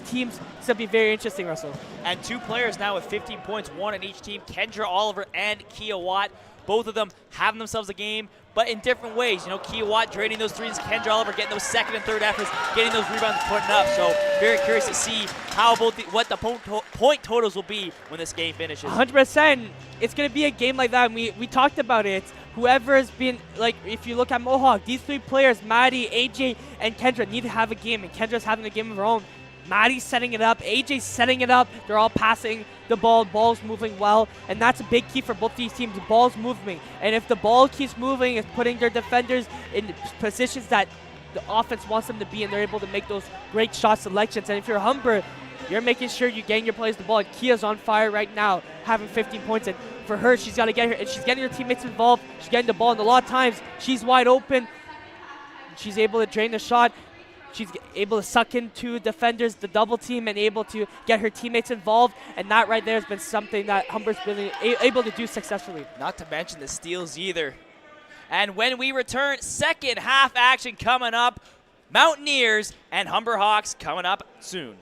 teams. It's going to be very interesting, Russell. And 2 players now with 15 points, 1 on each team, Kendra Oliver and Kia Watt. Both of them having themselves a game, but in different ways. You know, Kia Watt draining those threes, Kendra Oliver getting those second and third efforts, getting those rebounds, putting up. So very curious to see how what the point totals will be when this game finishes. 100%. It's going to be a game like that. And we talked about it. Whoever has been, like, if you look at Mohawk, these 3 players, Maddie, AJ, and Kendra, need to have a game, and Kendra's having a game of her own. Maddie's setting it up, AJ's setting it up. They're all passing the ball's moving well, and that's a big key for both these teams. The ball's moving, and if the ball keeps moving, it's putting their defenders in positions that the offense wants them to be, and they're able to make those great shot selections. And if you're Humber, you're making sure you're getting your players the ball. And Kia's on fire right now, having 15 points, and for her, she's got to get her, and she's getting her teammates involved. She's getting the ball, and a lot of times she's wide open. She's able to drain the shot. She's able to suck into defenders, the double team, and able to get her teammates involved. And that right there has been something that Humber's been able to do successfully. Not to mention the steals either. And when we return, second half action coming up. Mountaineers and Humber Hawks coming up soon.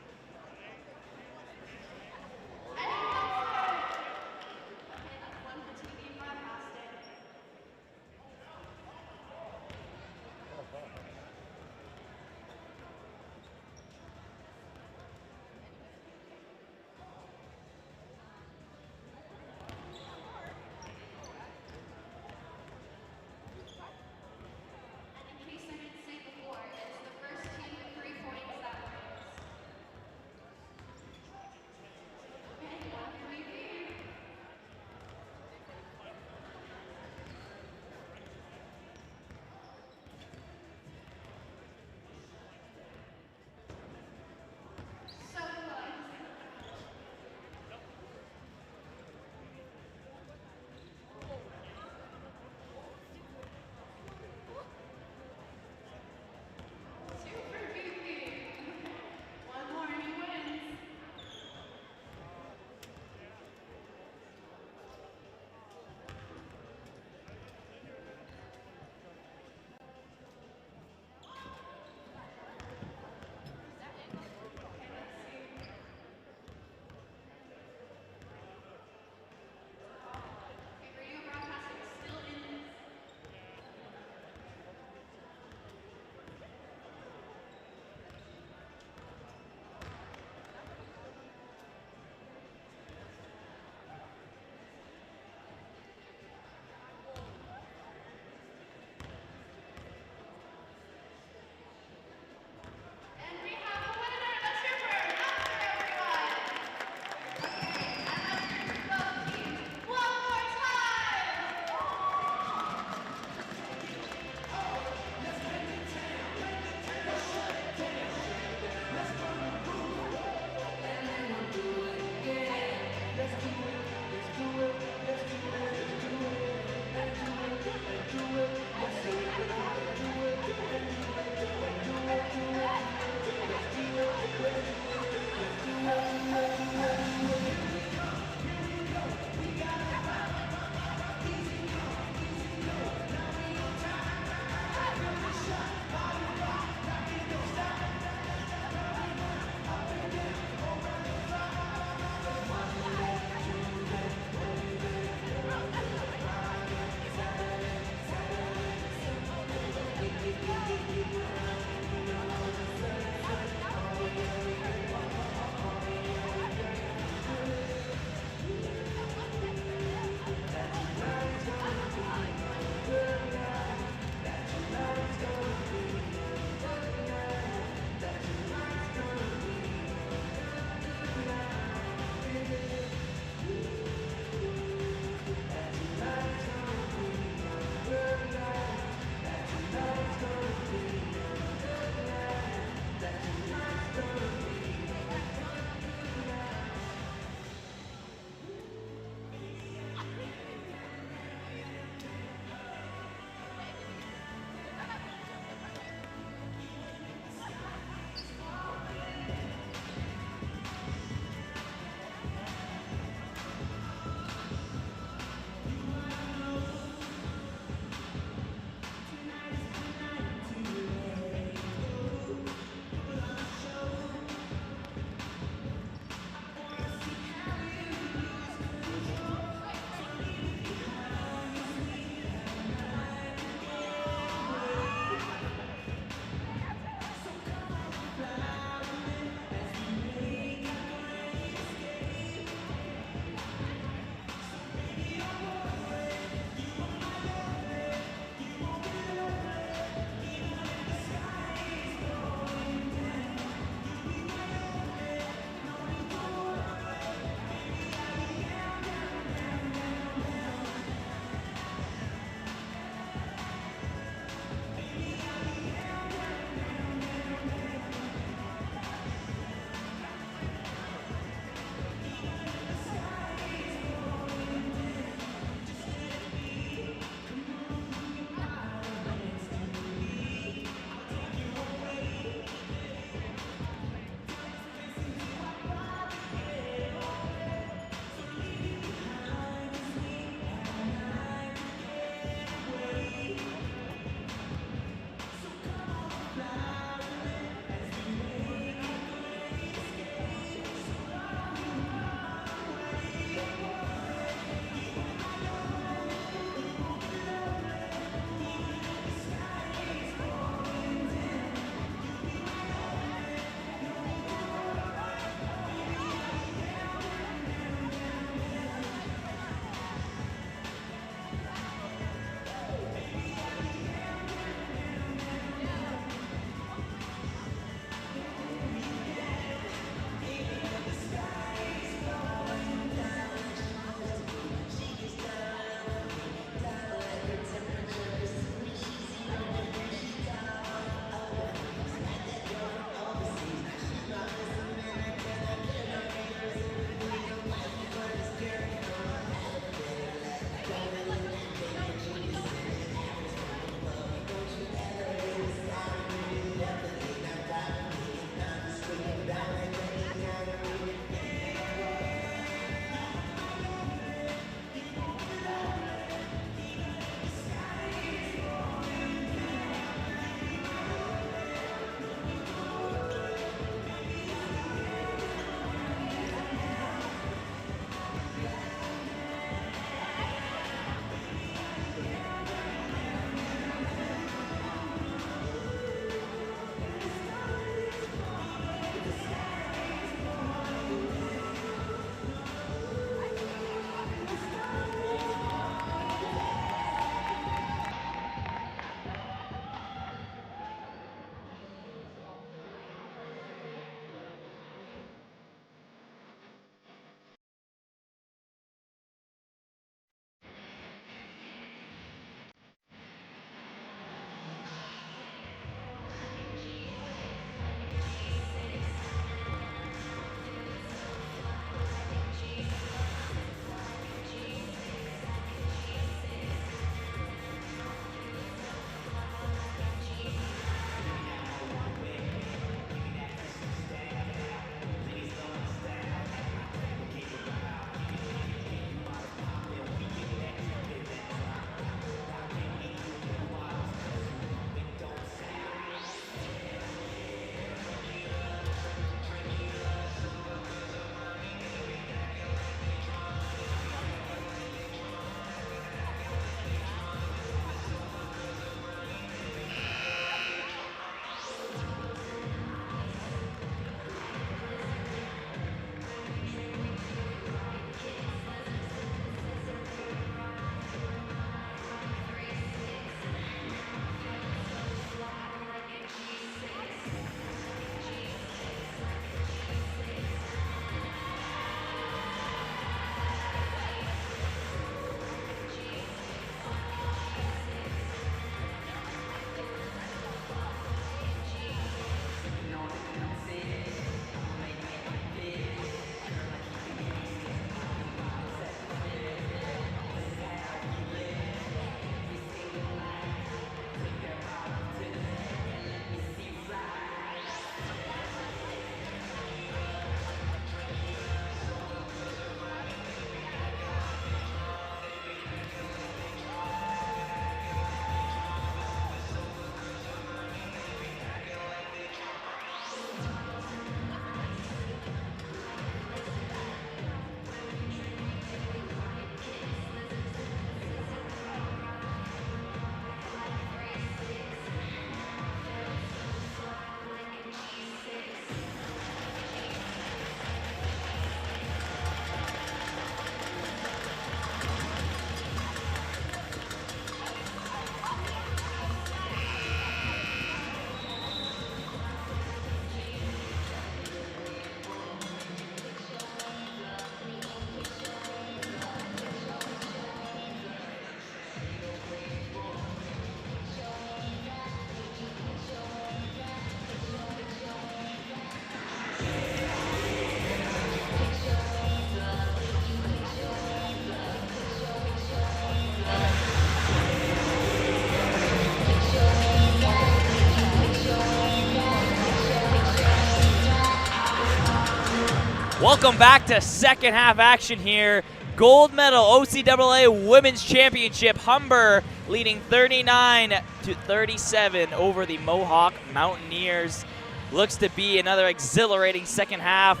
Welcome back to second half action here. Gold medal OCAA Women's Championship. Humber leading 39-37 over the Mohawk Mountaineers. Looks to be another exhilarating second half.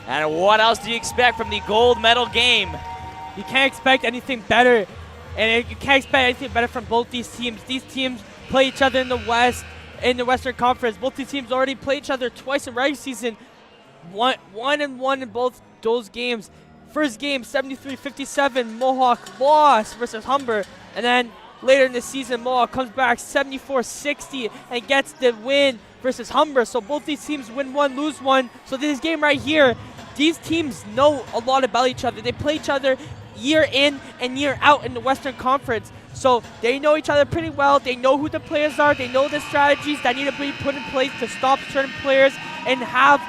And what else do you expect from the gold medal game? You can't expect anything better. And you can't expect anything better from both these teams. These teams play each other in the West, in the Western Conference. Both these teams already played each other twice in regular season. 1-1 in both those games. First game, 73-57, Mohawk lost versus Humber. And then later in the season, Mohawk comes back 74-60 and gets the win versus Humber. So both these teams win one, lose one. So this game right here, these teams know a lot about each other. They play each other year in and year out in the Western Conference. So they know each other pretty well. They know who the players are. They know the strategies that need to be put in place to stop certain players and have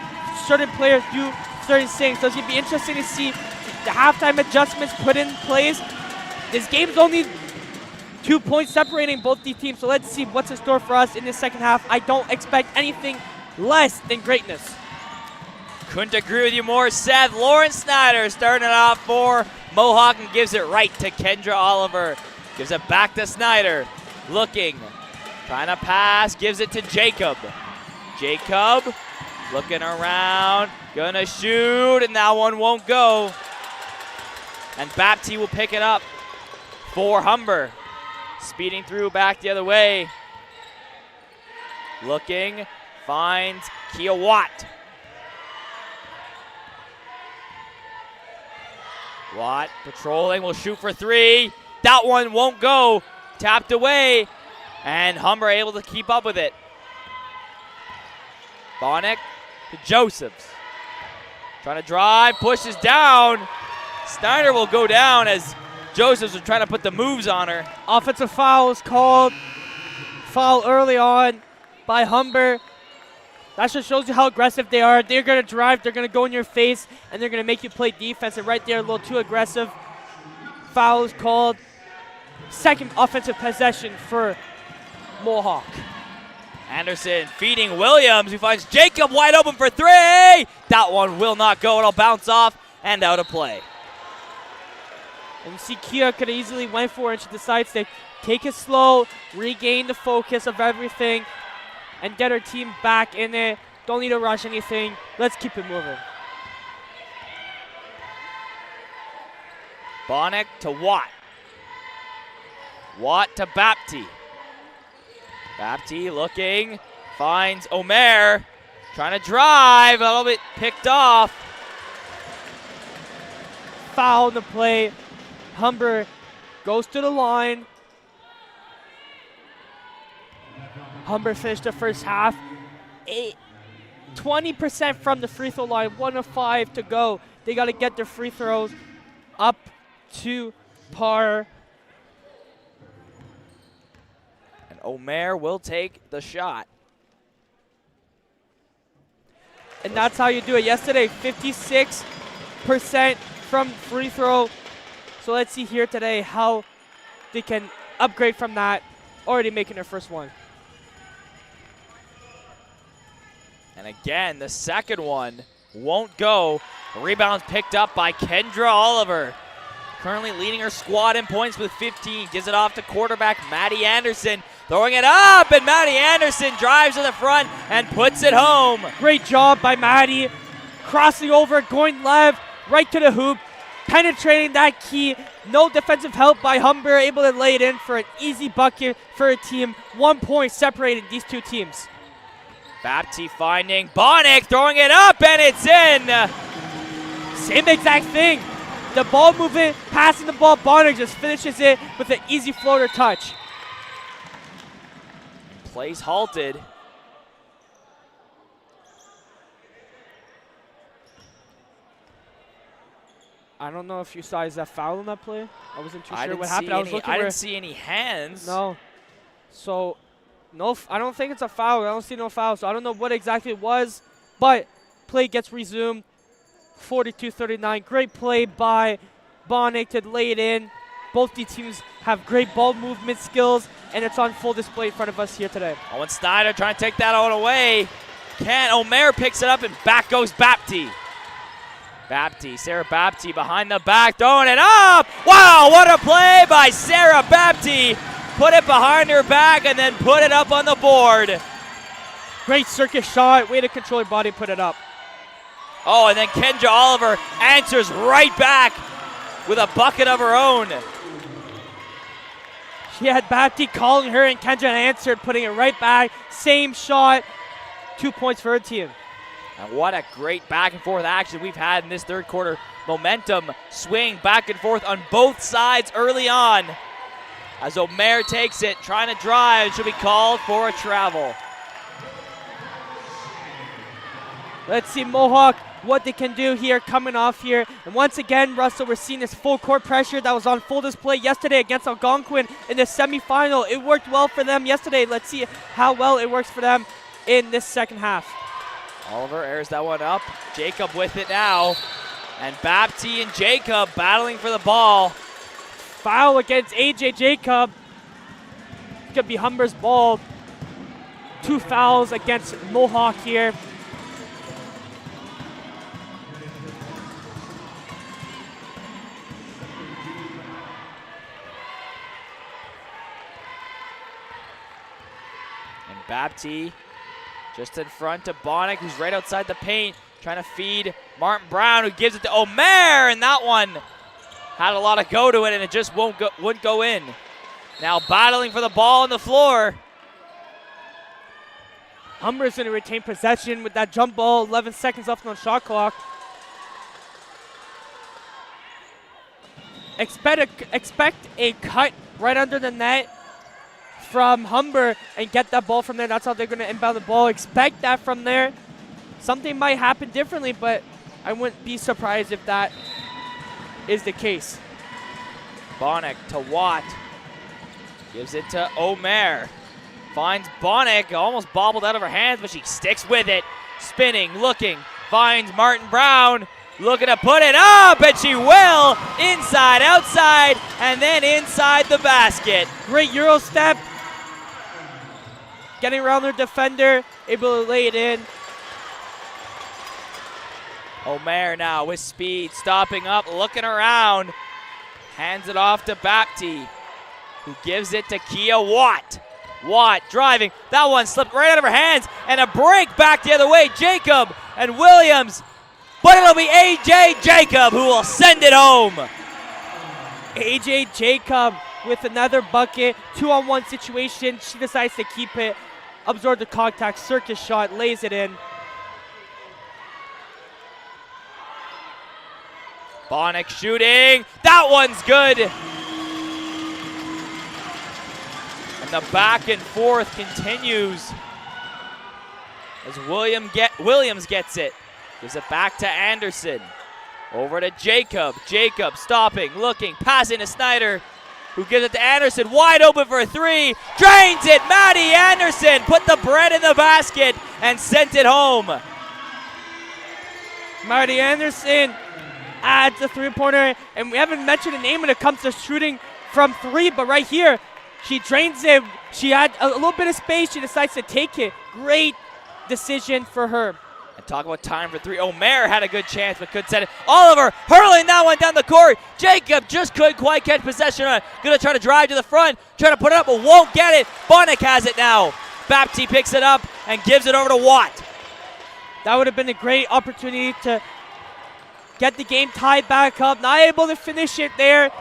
certain players do certain things. So it's going to be interesting to see the halftime adjustments put in place. This game's only 2 points separating both these teams. So let's see what's in store for us in the second half. I don't expect anything less than greatness. Couldn't agree with you more, Seth. Lauren Snyder starting it off for Mohawk and gives it right to Kendra Oliver. Gives it back to Snyder. Looking, trying to pass, gives it to Jacob. Jacob looking around, gonna shoot, and that one won't go. And Bapti will pick it up for Humber. Speeding through back the other way. Looking, finds Kia Watt. Watt patrolling, will shoot for three. That one won't go. Tapped away, and Humber able to keep up with it. Bonnick to Josephs. Trying to drive, pushes down. Snyder will go down as Josephs was trying to put the moves on her. Offensive foul is called. Foul early on by Humber. That just shows you how aggressive they are. They're going to drive, they're going to go in your face, and they're going to make you play defense. And right there, a little too aggressive. Foul is called. Second offensive possession for Mohawk. Anderson feeding Williams, who finds Jacob wide open for three. That one will not go. It'll bounce off and out of play. And you see Kia could have easily went for it, and she decides to take it slow, regain the focus of everything, and get her team back in it. Don't need to rush anything. Let's keep it moving. Bonnick to Watt. Watt to Bapti. Bapti looking, finds Omer. Trying to drive, a little bit picked off. Foul in the play. Humber goes to the line. Humber finished the first half. 20% from the free throw line, 1 of 5 to go. They got to get their free throws up to par. And Omer will take the shot. And that's how you do it. Yesterday, 56% from free throw. So let's see here today how they can upgrade from that, already making their first one. And again, the second one won't go. The rebound's picked up by Kendra Oliver. Currently leading her squad in points with 15. Gives it off to quarterback Maddie Anderson. Throwing it up, and Maddie Anderson drives to the front and puts it home. Great job by Maddie. Crossing over, going left, right to the hoop. Penetrating that key. No defensive help by Humber. Able to lay it in for an easy bucket for a team. 1 point separating these two teams. Bapti finding Bonnick, throwing it up, and it's in. Same exact thing. The ball movement, passing the ball. Bonnick just finishes it with an easy floater touch. Plays halted. I don't know if you saw, is that foul in that play? I wasn't too sure what happened. I didn't see any hands. No. So, no, I don't think it's a foul. I don't see no foul. So I don't know what exactly it was. But play gets resumed. 42-39. Great play by Bonnick to lay it in. Both the teams have great ball movement skills, and it's on full display in front of us here today. Owen Snyder trying to take that one away. Omer picks it up, and back goes Bapti. Sarah Bapti behind the back, throwing it up. Wow, what a play by Sarah Bapti. Put it behind her back and then put it up on the board. Great circus shot. Way to control her body, put it up. Oh, and then Kendra Oliver answers right back with a bucket of her own. She had Bapti calling her, and Kendra answered, putting it right back. Same shot. 2 points for her team. And what a great back and forth action we've had in this third quarter. Momentum swing back and forth on both sides early on. As Omer takes it, trying to drive, she'll be called for a travel. Let's see Mohawk, what they can do here, coming off here. And once again, Russell, we're seeing this full court pressure that was on full display yesterday against Algonquin in the semifinal. It worked well for them yesterday. Let's see how well it works for them in this second half. Oliver airs that one up. Jacob with it now. And Bapti and Jacob battling for the ball. Foul against AJ Jacob. It's going to be Humber's ball. 2 fouls against Mohawk here. And Bapti just in front of Bonnick, who's right outside the paint, trying to feed Martin Brown, who gives it to Omer, and that one had a lot of go to it, and it just wouldn't go in. Now battling for the ball on the floor. Humber's going to retain possession with that jump ball. 11 seconds left on the shot clock. Expect a cut right under the net from Humber and get that ball from there. That's how they're going to inbound the ball. Expect that from there. Something might happen differently, but I wouldn't be surprised if that is the case. Bonnick to Watt. Gives it to Omer. Finds Bonnick, almost bobbled out of her hands, but she sticks with it. Spinning, looking, finds Martin Brown. Looking to put it up, and she will. Inside, outside, and then inside the basket. Great Euro step. Getting around their defender, able to lay it in. Omer now with speed, stopping up, looking around. Hands it off to Bapti, who gives it to Kia Watt. Watt driving. That one slipped right out of her hands, and a break back the other way. Jacob and Williams. But it'll be AJ Jacob who will send it home. AJ Jacob with another bucket. 2-on-1 situation. She decides to keep it. Absorb the contact. Circus shot. Lays it in. Bonnick shooting. That one's good. And the back and forth continues as Williams gets it. Gives it back to Anderson. Over to Jacob. Jacob stopping, looking, passing to Snyder, who gives it to Anderson. Wide open for a three. Drains it. Maddie Anderson put the bread in the basket and sent it home. Maddie Anderson adds a three-pointer. And we haven't mentioned a name when it comes to shooting from three, but right here, she drains it. She had a little bit of space. She decides to take it. Great decision for her. And talk about time for three. Omer had a good chance, but couldn't set it. Oliver hurling that one down the court. Jacob just couldn't quite catch possession on it. Gonna try to drive to the front, try to put it up, but won't get it. Bonnick has it now. Bapti picks it up and gives it over to Watt. That would have been a great opportunity to get the game tied back up. Not able to finish it there.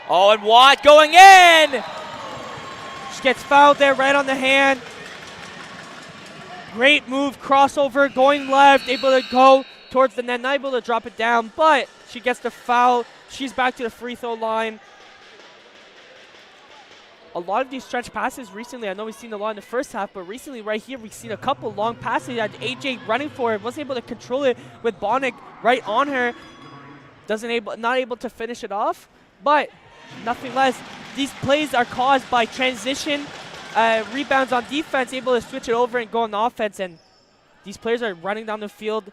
Oh, and Watt going in. She gets fouled there right on the hand. Great move, crossover, going left, able to go towards the net, not able to drop it down, but she gets the foul. She's back to the free throw line. A lot of these stretch passes recently, I know we've seen a lot in the first half, but recently right here we've seen a couple long passes that AJ running for it, wasn't able to control it with Bonnick right on her. Not able to finish it off, but nothing less. These plays are caused by transition, rebounds on defense, able to switch it over and go on offense, and these players are running down the field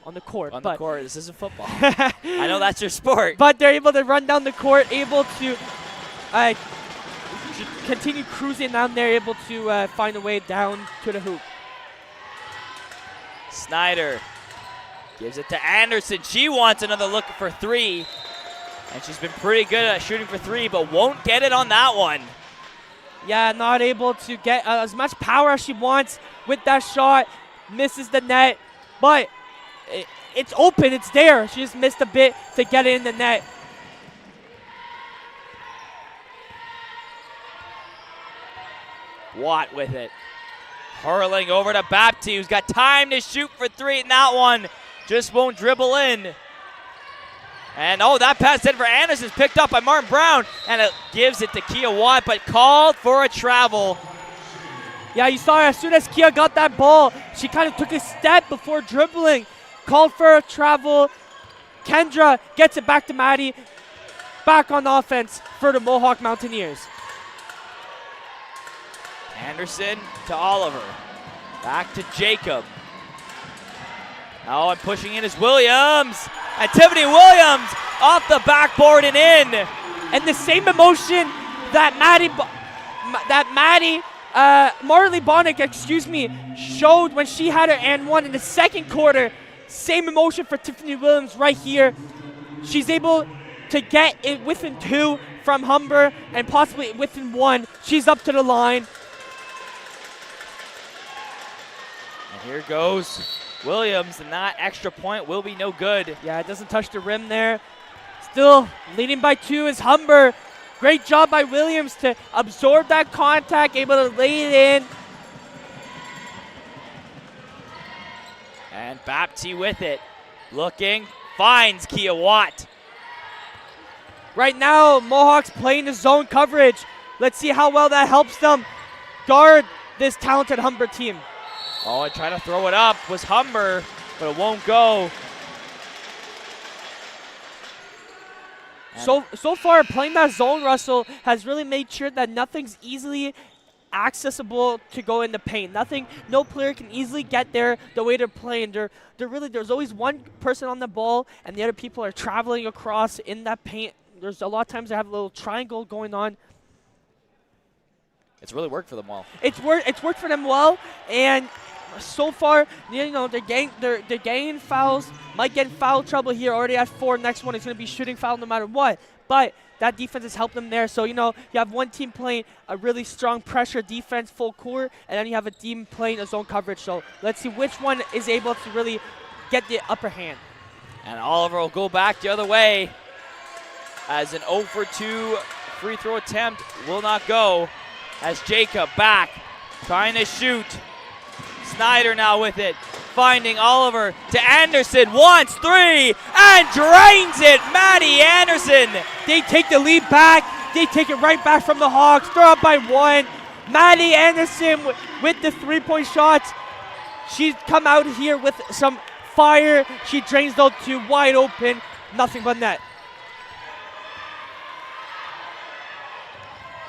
on the court. On the court, this isn't football. I know that's your sport. But they're able to run down the court, able to continue cruising down there, able to find a way down to the hoop. Snyder Gives it to Anderson. She wants another look for three. And she's been pretty good at shooting for three, but won't get it on that one. Yeah, not able to get as much power as she wants with that shot. Misses the net, but it's open, it's there. She just missed a bit to get it in the net. Watt with it. Hurling over to Bapti, who's got time to shoot for three, and that one just won't dribble in. And oh, that pass in for Anderson is picked up by Martin Brown, and it gives it to Kia Watt, but called for a travel. Yeah, you saw as soon as Kia got that ball, she kind of took a step before dribbling. Called for a travel. Kendra gets it back to Maddie. Back on offense for the Mohawk Mountaineers. Anderson to Oliver. Back to Jacob. Oh, and pushing in is Williams. And Tiffany Williams off the backboard and in. And the same emotion that Marley Bonnick, showed when she had her and one in the second quarter. Same emotion for Tiffany Williams right here. She's able to get it within two from Humber and possibly within one. She's up to the line. And here goes Williams, and that extra point will be no good. Yeah, it doesn't touch the rim there. Still leading by two is Humber. Great job by Williams to absorb that contact, able to lay it in. And Bapti with it. Looking, finds Kia Watt. Right now, Mohawks playing the zone coverage. Let's see how well that helps them guard this talented Humber team. Oh, and trying to throw it up was Humber, but it won't go. So far, playing that zone, Russell, has really made sure that nothing's easily accessible to go in the paint. No player can easily get there the way they're playing. There's always one person on the ball, and the other people are traveling across in that paint. There's a lot of times they have a little triangle going on. It's really worked for them well. It's worked for them well, and so far, they're getting fouls. Might get in foul trouble here. Already at 4. Next one is going to be shooting foul no matter what. But that defense has helped them there. So, you have one team playing a really strong pressure defense full court, and then you have a team playing a zone coverage. So let's see which one is able to really get the upper hand. And Oliver will go back the other way as an 0 for 2 free throw attempt will not go. As Jacob back, trying to shoot. Snyder now with it, finding Oliver to Anderson, wants three, and drains it, Maddie Anderson. They take the lead back, they take it right back from the Hawks, they're up by 1. Maddie Anderson with the three-point shots. She's come out here with some fire, she drains those two wide open, nothing but net.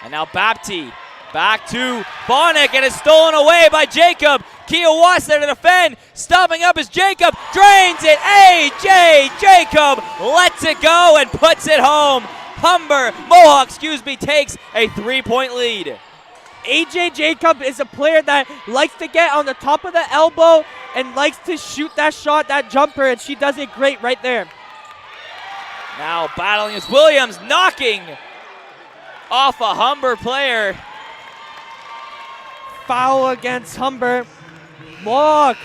And now Bapti. Back to Bonnick, and it's stolen away by Jacob. Kia Watts there to defend. Stopping up is Jacob. Drains it. A.J. Jacob lets it go and puts it home. Mohawk, takes a 3-point lead. A.J. Jacob is a player that likes to get on the top of the elbow and likes to shoot that shot, that jumper, and she does it great right there. Now battling is Williams, knocking off a Humber player. Foul against Humber. Mohawk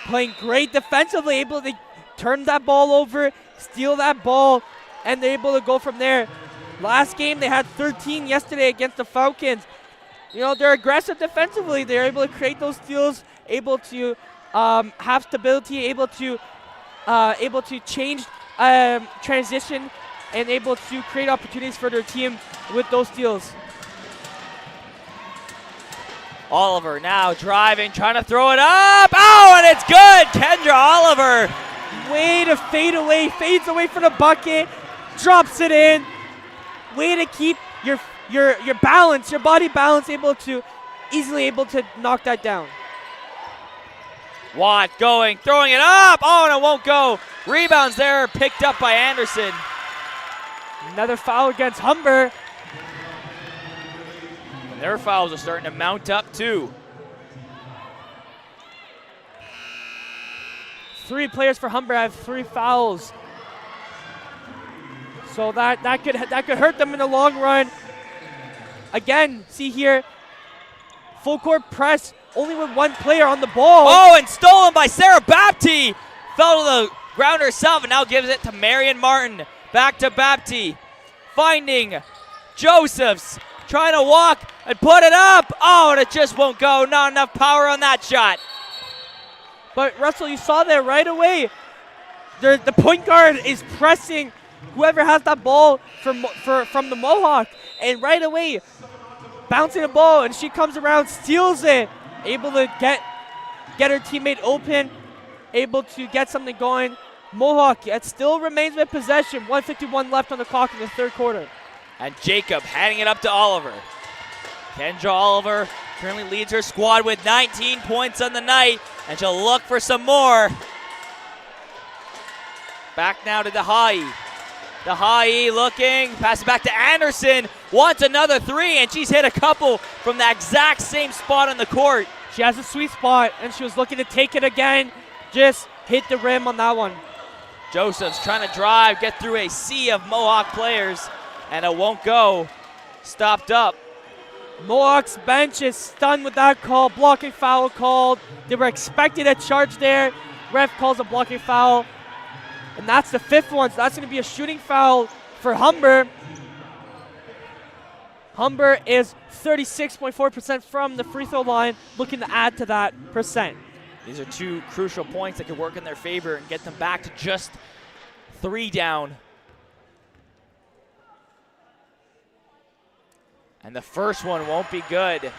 playing great defensively, able to turn that ball over, steal that ball, and they're able to go from there. Last game they had 13 yesterday against the Falcons. They're aggressive defensively. They're able to create those steals, able to have stability, able to change transition, and able to create opportunities for their team with those steals. Oliver now driving, trying to throw it up. Oh, and it's good. Kendra Oliver. Way to fade away, fades away from the bucket, drops it in. Way to keep your balance, your body balance, easily able to knock that down. Watt going, throwing it up. Oh, and it won't go. Rebounds there, picked up by Anderson. Another foul against Humber. And their fouls are starting to mount up too. 3 players for Humber have 3 fouls. So that could hurt them in the long run. Again, see here, full court press, only with 1 player on the ball. Oh, and stolen by Sarah Bapti. Fell to the ground herself and now gives it to Marion Martin. Back to Bapti. Finding Josephs. Trying to walk and put it up. Oh, and it just won't go. Not enough power on that shot. But Russell, you saw there right away. The point guard is pressing whoever has that ball from the Mohawk. And right away, bouncing the ball, and she comes around, steals it. Able to get her teammate open. Able to get something going. Mohawk, it still remains with possession. 1:51 left on the clock in the 3rd quarter. And Jacob handing it up to Oliver. Kendra Oliver currently leads her squad with 19 points on the night, and she'll look for some more. Back now to Dahai. Dahai looking, pass it back to Anderson, wants another 3, and she's hit a couple from the exact same spot on the court. She has a sweet spot, and she was looking to take it again. Just hit the rim on that one. Joseph's trying to drive, get through a sea of Mohawk players, and it won't go. Stopped up. Mohawk's bench is stunned with that call. Blocking foul called. They were expecting a charge there. Ref calls a blocking foul. And that's the 5th one, so that's going to be a shooting foul for Humber. Humber is 36.4% from the free throw line, looking to add to that percent. These are 2 crucial points that could work in their favor and get them back to just 3 down. And the first one won't be good.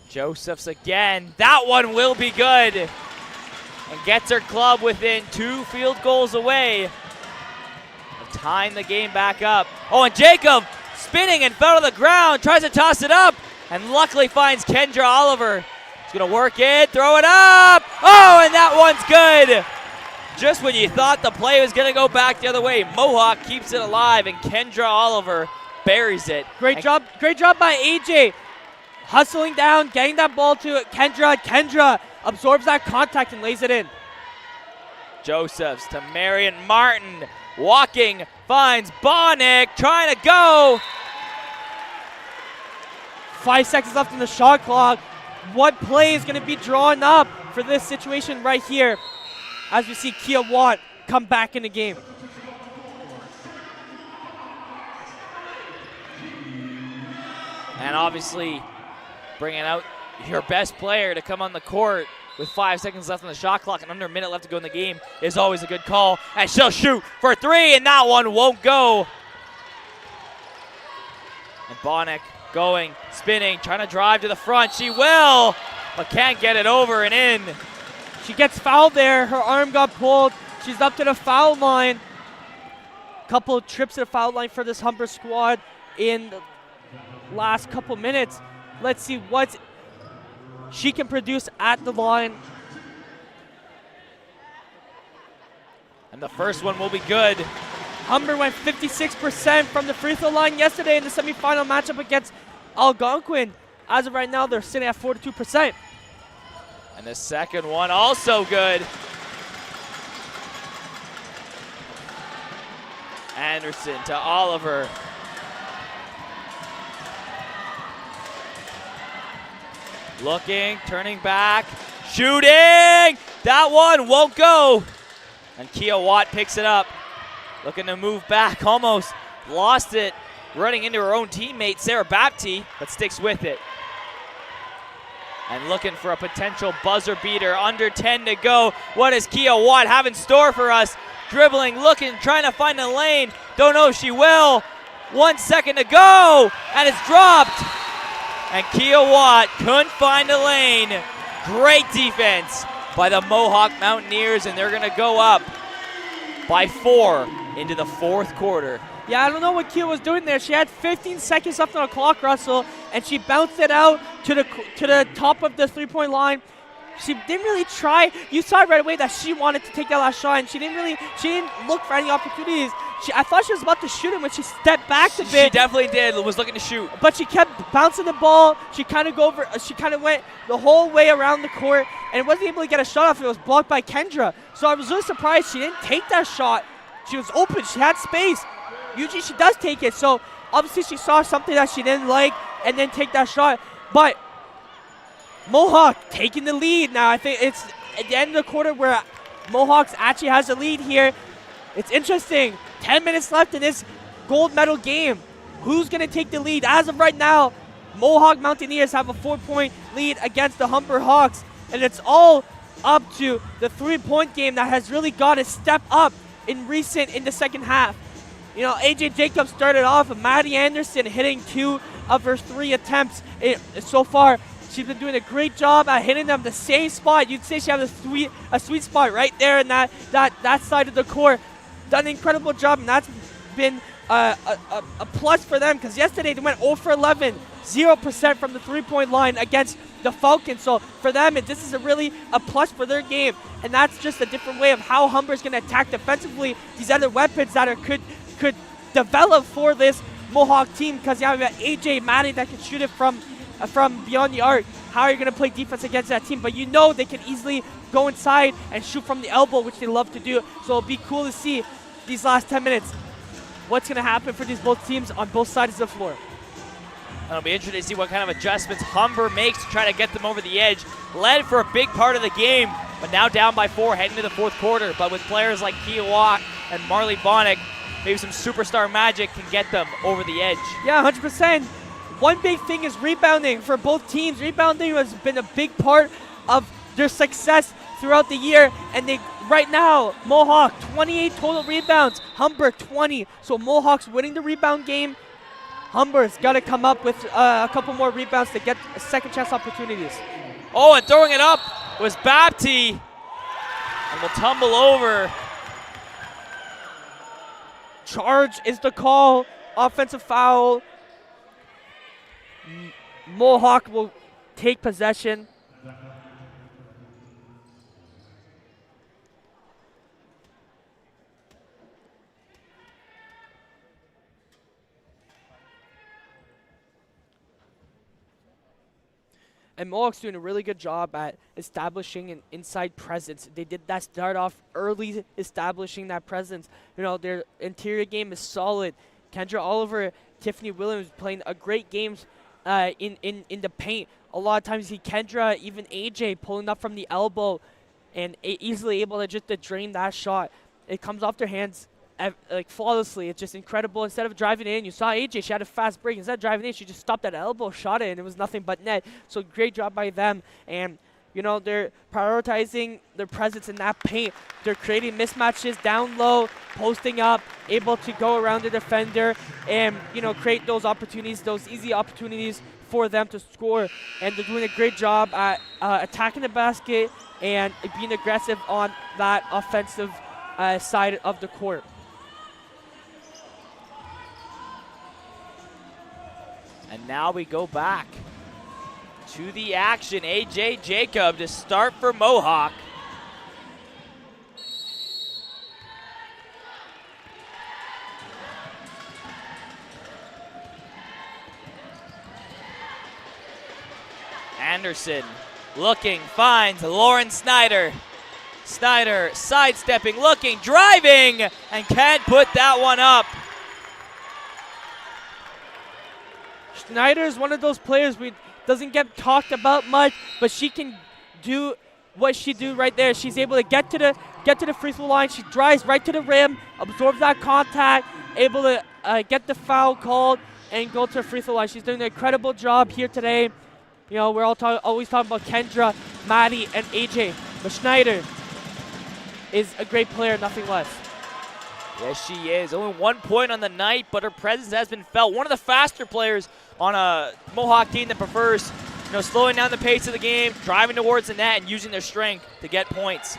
Josephs again. That one will be good. And gets her club within 2 field goals away of tying the game back up. Oh, and Jacob spinning and fell to the ground, tries to toss it up, and luckily finds Kendra Oliver. She's gonna work it, throw it up. Oh, and that one's good. Just when you thought the play was gonna go back the other way, Mohawk keeps it alive, and Kendra Oliver buries it. Great job by AJ. Hustling down, getting that ball to Kendra. Kendra absorbs that contact and lays it in. Josephs to Marion Martin. Walking, finds Bonnick, trying to go. 5 seconds left in the shot clock. What play is going to be drawn up for this situation right here as we see Kia Watt come back in the game? And obviously bringing out your best player to come on the court with 5 seconds left on the shot clock and under a minute left to go in the game is always a good call. And she'll shoot for 3, and that one won't go. And Bonnick going, spinning, trying to drive to the front. She will, but can't get it over and in. She gets fouled there. Her arm got pulled. She's up to the foul line. Couple of trips to the foul line for this Humber squad in the last couple minutes. Let's see what she can produce at the line. And the first one will be good. Humber went 56% from the free throw line yesterday in the semifinal matchup against Algonquin. As of right now, they're sitting at 42%. And the second one also good. Anderson to Oliver. Looking, turning back, shooting! That one won't go. And Kia Watt picks it up. Looking to move back, almost lost it. Running into her own teammate, Sarah Bapti, but sticks with it. And looking for a potential buzzer beater, under 10 to go. What does Kia Watt have in store for us? Dribbling, looking, trying to find a lane. Don't know if she will. 1 second to go, and it's dropped. And Kia Watt couldn't find a lane. Great defense by the Mohawk Mountaineers, and they're gonna go up by 4 into the 4th quarter. Yeah, I don't know what Kia was doing there. She had 15 seconds left on the clock, Russell, and she bounced it out to the top of the three-point line. She didn't really try. You saw right away that she wanted to take that last shot, and she didn't look for any opportunities. I thought she was about to shoot him when she stepped back a bit. She definitely did. Was looking to shoot, but she kept bouncing the ball. She kind of went the whole way around the court and wasn't able to get a shot off. It was blocked by Kendra. So I was really surprised she didn't take that shot. She was open. She had space. Usually she does take it. So obviously she saw something that she didn't like and then take that shot. But Mohawk taking the lead now. I think it's at the end of the quarter where Mohawks actually has the lead here. It's interesting. 10 minutes left in this gold medal game. Who's going to take the lead? As of right now, Mohawk Mountaineers have a 4-point lead against the Humber Hawks. And it's all up to the 3-point game that has really got to step up in the second half. You know, AJ Jacobs started off, Maddie Anderson hitting 2 of her 3 attempts so far. She's been doing a great job at hitting them the same spot. You'd say she has a sweet spot right there in that side of the court. Done an incredible job, and that's been a plus for them because yesterday they went 0 for 11, 0% from the 3-point line against the Falcons. So for them, this is really a plus for their game, and that's just a different way of how Humber's going to attack defensively. These other weapons that could develop for this Mohawk team because you have AJ, Maddie that can shoot it from beyond the arc. How are you going to play defense against that team? But you know they can easily go inside and shoot from the elbow, which they love to do. So it'll be cool to see these last 10 minutes what's going to happen for these both teams on both sides of the floor. It'll be interesting to see what kind of adjustments Humber makes to try to get them over the edge. Led for a big part of the game, but now down by 4 heading to the 4th quarter. But with players like Kia Watt and Marley Bonnick, maybe some superstar magic can get them over the edge. Yeah, 100%. One big thing is rebounding for both teams. Rebounding has been a big part of their success throughout the year, and right now, Mohawk 28 total rebounds, Humber 20. So Mohawk's winning the rebound game. Humber's got to come up with a couple more rebounds to get second chance opportunities. Oh, and throwing it up was Bapti, and will tumble over. Charge is the call. Offensive foul. Mohawk will take possession. And Mohawk's doing a really good job at establishing an inside presence. They did that start off early, establishing that presence. You know, their interior game is solid. Kendra Oliver, Tiffany Williams playing a great games in the paint. A lot of times you see Kendra, even AJ pulling up from the elbow and easily able to just drain that shot. It comes off their hands like flawlessly. It's just incredible. Instead of driving in, you saw AJ, she had a fast break. Instead of driving in, she just stopped at elbow, shot it, and it was nothing but net. So great job by them. And you know, they're prioritizing their presence in that paint. They're creating mismatches down low, posting up, able to go around the defender and, you know, create those opportunities, those easy opportunities for them to score. And they're doing a great job at attacking the basket and being aggressive on that offensive side of the court. And now we go back to the action. AJ Jacob to start for Mohawk. Anderson looking, finds Lauren Snyder. Snyder sidestepping, looking, driving, and can't put that one up. Snyder is one of those players we doesn't get talked about much, but she can do what she do right there. She's able to get to the free throw line. She drives right to the rim, absorbs that contact, able to get the foul called, and go to the free throw line. She's doing an incredible job here today. You know, we're always talking about Kendra, Maddie, and AJ, but Snyder is a great player, nothing less. Yes, she is. Only 1 point on the night, but her presence has been felt. One of the faster players on a Mohawk team that prefers, you know, slowing down the pace of the game, driving towards the net, and using their strength to get points.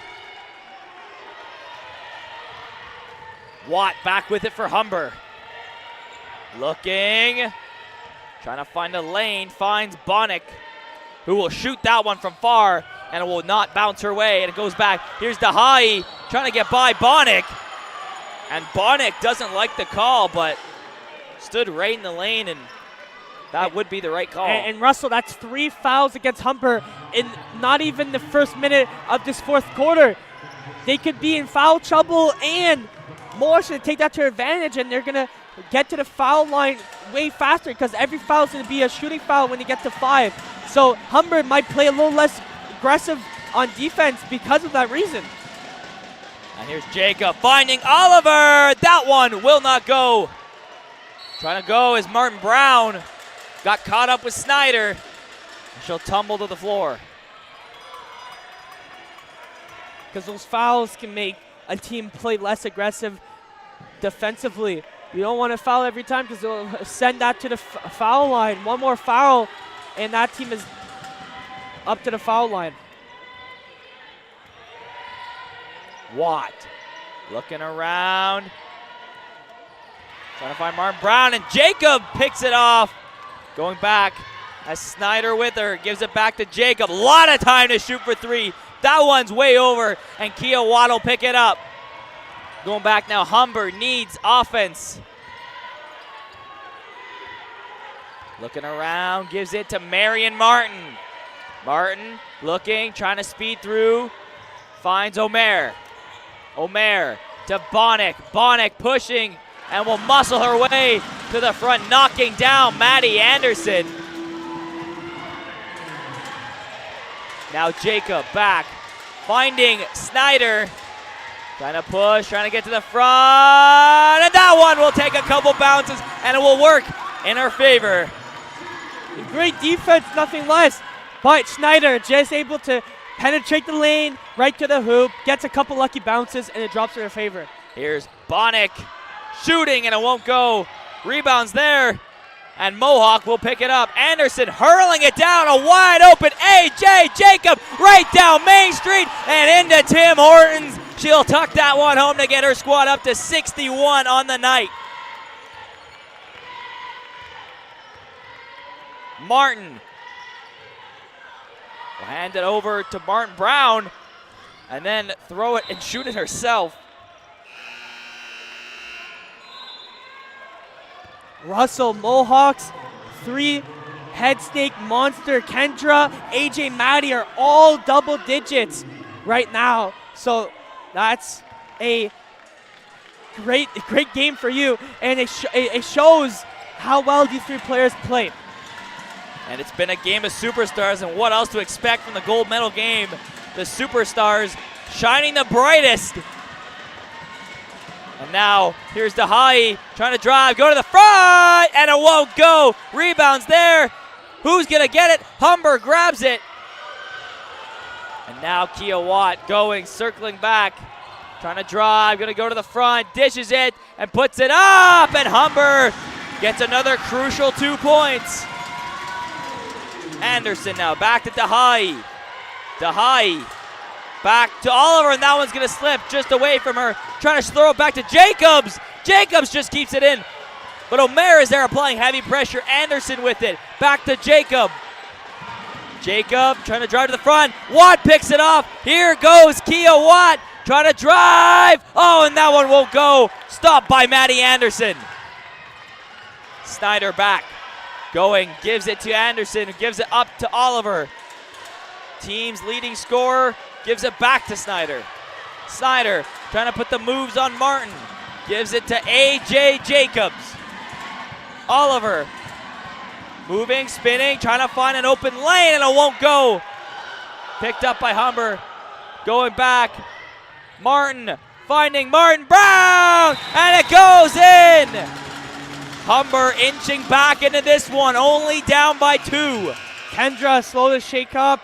Watt back with it for Humber. Looking, trying to find a lane, finds Bonnick, who will shoot that one from far. and it will not bounce her way, and it goes back. Here's Dahai trying to get by Bonnick, and Bonnick doesn't like the call, but stood right in the lane, and that would be the right call. And Russell, that's 3 fouls against Humber in not even the first minute of this fourth quarter. They could be in foul trouble, and Moore should take that to their advantage, and they're going to get to the foul line way faster because every foul is going to be a shooting foul when they get to 5. So Humber might play a little less aggressive on defense because of that reason. And here's Jacob finding Oliver. That one will not go. Trying to go is Martin Brown. Got caught up with Snyder. She'll tumble to the floor. Because those fouls can make a team play less aggressive defensively. You don't want to foul every time because they'll send that to the foul line. One more foul, and that team is up to the foul line. Watt looking around. Trying to find Martin Brown, and Jacob picks it off. Going back as Snyder with her, gives it back to Jacob. A lot of time to shoot for 3. That one's way over, and Kia Watt will pick it up. Going back now, Humber needs offense. Looking around, gives it to Marion Martin. Martin looking, trying to speed through. Finds Omer. Omer to Bonnick. Bonnick pushing and will muscle her way to the front, knocking down Maddie Anderson. Now Jacob back, finding Snyder. Trying to push, trying to get to the front, and that one will take a couple bounces, and it will work in her favor. Great defense, nothing less. But Snyder just able to penetrate the lane, right to the hoop, gets a couple lucky bounces, and it drops in her favor. Here's Bonnick shooting, and it won't go. Rebounds there, and Mohawk will pick it up. Anderson hurling it down, a wide open A.J. Jacob right down Main Street and into Tim Hortons. She'll tuck that one home to get her squad up to 61 on the night. Martin will hand it over to Martin Brown and then throw it and shoot it herself. Russell, Mohawks, 3 head snake monster. Kendra, AJ Maddie are all double digits right now. So that's a great game for you, and it shows how well these 3 players play. And it's been a game of superstars, and what else to expect from the gold medal game? The superstars shining the brightest. And now here's Dahai trying to drive, go to the front, and it won't go. Rebounds there. Who's gonna get it? Humber grabs it. And now Kia Watt going, circling back, trying to drive, gonna go to the front, dishes it, and puts it up, and Humber gets another crucial 2 points. Anderson now back to Dahai. Dahai back to Oliver, and that one's gonna slip just away from her. Trying to throw it back to Jacobs. Jacobs just keeps it in. But Omer is there applying heavy pressure. Anderson with it. Back to Jacob. Jacob trying to drive to the front. Watt picks it off. Here goes Kia Watt trying to drive. Oh, and that one won't go. Stopped by Maddie Anderson. Snyder back. Going, gives it to Anderson, who gives it up to Oliver. Team's leading scorer gives it back to Snyder. Snyder trying to put the moves on Martin. Gives it to A.J. Jacobs. Oliver moving, spinning, trying to find an open lane, and it won't go. Picked up by Humber. Going back. Martin finding Martin Brown, and it goes in. Humber inching back into this one, only down by 2. Kendra slow to shake up.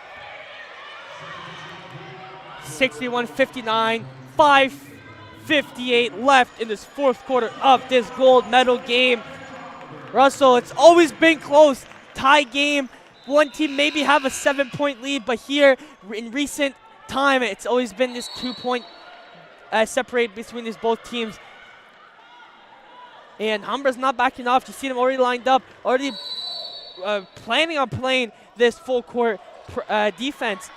61-59, 5:58 left in this fourth quarter of this gold medal game. Russell, it's always been close. Tie game. One team maybe have a 7-point lead, but here in recent time, it's always been this 2-point separate between these both teams. And Humber's not backing off. You see them already lined up, already planning on playing this full court defense.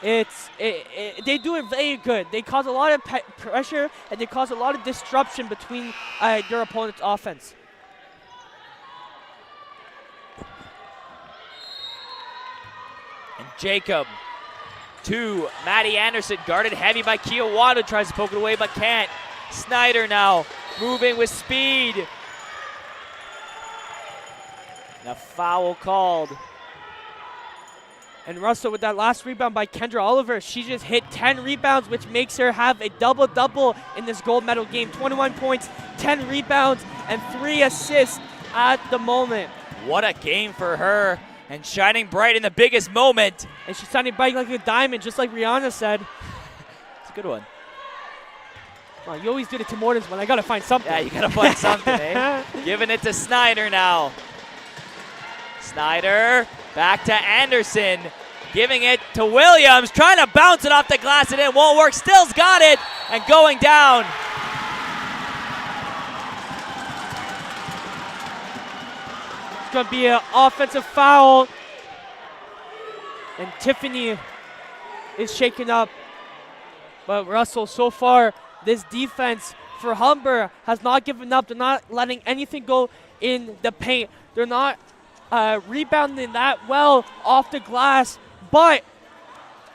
they do it very good. They cause a lot of pressure and they cause a lot of disruption between their opponent's offense. And Jacob to Maddie Anderson, guarded heavy by Kiawada, tries to poke it away but can't. Snyder now moving with speed. And a foul called. And Russell with that last rebound by Kendra Oliver, she just hit 10 rebounds, which makes her have a double-double in this gold medal game. 21 points, 10 rebounds, and 3 assists at the moment. What a game for her, and shining bright in the biggest moment. And she's shining bright like a diamond, just like Rihanna said. It's a good one. Well, you always do the Tim Hortons one. I got to find something. Yeah, you got to find something, eh? Giving it to Snyder now. Snyder back to Anderson, giving it to Williams, trying to bounce it off the glass and it won't work. Still's got it and going down. It's going to be an offensive foul. And Tiffany is shaken up. But Russell, so far, this defense for Humber has not given up. They're not letting anything go in the paint. They're not rebounding that well off the glass, but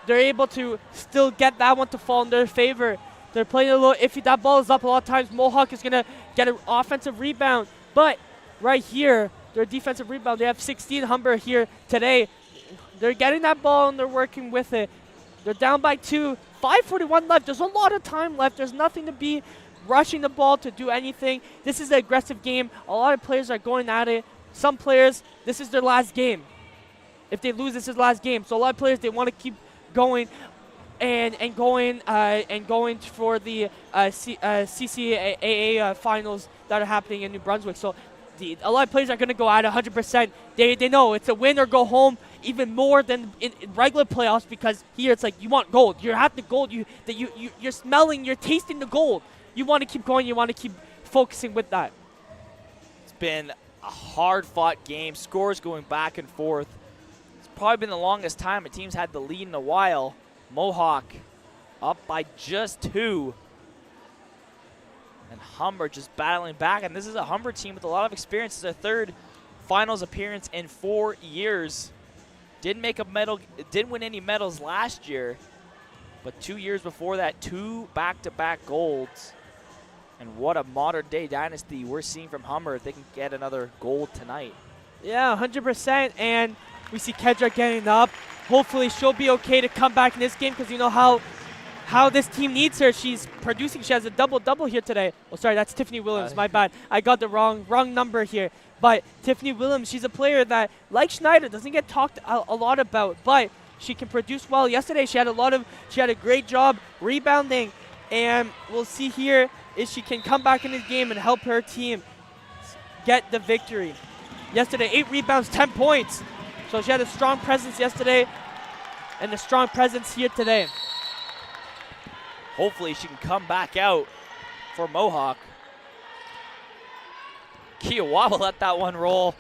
they're able to still get that one to fall in their favor. They're playing a little iffy. That ball is up a lot of times. Mohawk is going to get an offensive rebound, but right here, their defensive rebound, they have 16. Humber here today. They're getting that ball and they're working with it. They're down by 2. 5:41 left. There's a lot of time left. There's nothing to be rushing the ball to do anything. This is an aggressive game. A lot of players are going at it. Some players, this is their last game. If they lose, this is the last game. So a lot of players, they want to keep going and going for the CCAA finals that are happening in New Brunswick. So a lot of players are going to go at 100%. They know it's a win or go home, even more than in regular playoffs, because here it's like you want gold. You have the gold. You're smelling, you're tasting the gold. You want to keep going. You want to keep focusing with that. It's been a hard-fought game. Scores going back and forth. It's probably been the longest time a team's had the lead in a while. Mohawk up by just 2. And Humber just battling back. And this is a Humber team with a lot of experience. It's their 3rd finals appearance in 4 years. Didn't make a medal, didn't win any medals last year. But 2 years before that, 2 back-to-back golds. And what a modern-day dynasty we're seeing from Humber if they can get another gold tonight. Yeah, 100%. And we see Kendra getting up. Hopefully she'll be okay to come back in this game, because you know how this team needs her. She's producing. She has a double-double here today. Oh, sorry, that's Tiffany Williams. My bad. I got the wrong number here. But Tiffany Williams, she's a player that, like Schneider, doesn't get talked a lot about, but she can produce well. Yesterday, she had a great job rebounding, and we'll see here if she can come back in this game and help her team get the victory. Yesterday, 8 rebounds, 10 points. So she had a strong presence yesterday and a strong presence here today. Hopefully she can come back out for Mohawk. Kiawaba let that one roll.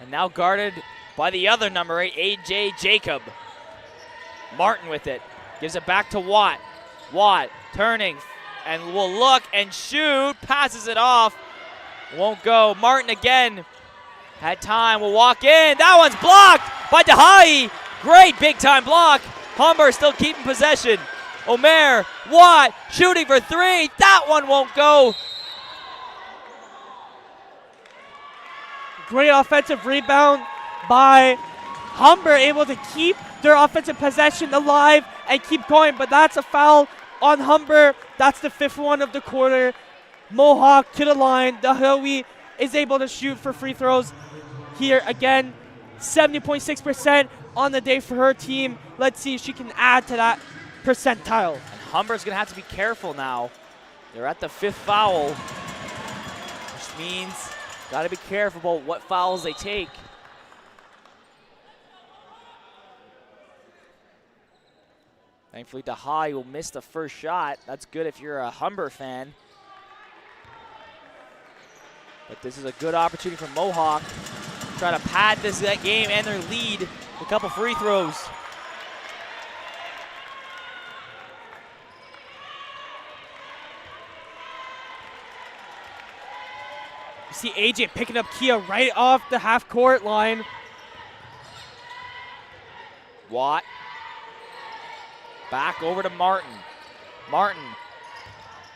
And now guarded by the other number 8, A.J. Jacob. Martin with it. Gives it back to Watt. Watt turning and will look and shoot. Passes it off. Won't go. Martin again. Had time. Will walk in. That one's blocked by Dehai. Great big time block. Humber still keeping possession. Omer, Watt, shooting for 3. That one won't go. Great offensive rebound by Humber, able to keep their offensive possession alive and keep going, but that's a foul on Humber. That's the 5th one of the quarter. Mohawk to the line. Dehai is able to shoot for free throws here again. 70.6% on the day for her team. Let's see if she can add to that percentile. And Humber's going to have to be careful now. They're at the 5th foul, which means got to be careful about what fouls they take. Thankfully, Dehai will miss the first shot. That's good if you're a Humber fan. But this is a good opportunity for Mohawk to try to pad that game and their lead with a couple free throws. see AJ picking up Kia right off the half-court line. Watt. Back over to Martin. Martin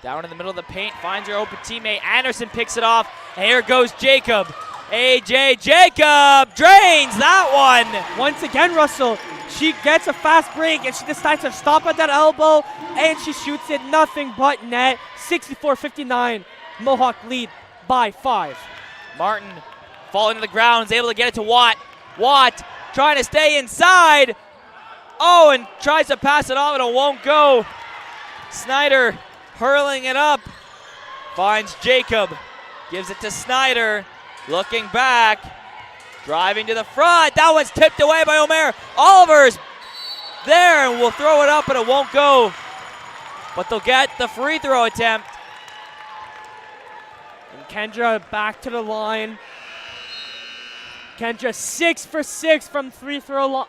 down in the middle of the paint, finds her open teammate. Anderson picks it off, and here goes Jacob. AJ Jacob drains that one. Once again, Russell, she gets a fast break, and she decides to stop at that elbow, and she shoots it nothing but net. 64-59, Mohawk lead by 5. Martin falling to the ground, is able to get it to Watt. Watt trying to stay inside. Oh, and tries to pass it off, and it won't go. Snyder hurling it up. Finds Jacob. Gives it to Snyder. Looking back. Driving to the front. That one's tipped away by Omer. Oliver's there and will throw it up, and it won't go. But they'll get the free throw attempt. And Kendra back to the line. Kendra 6 for 6 from free throw.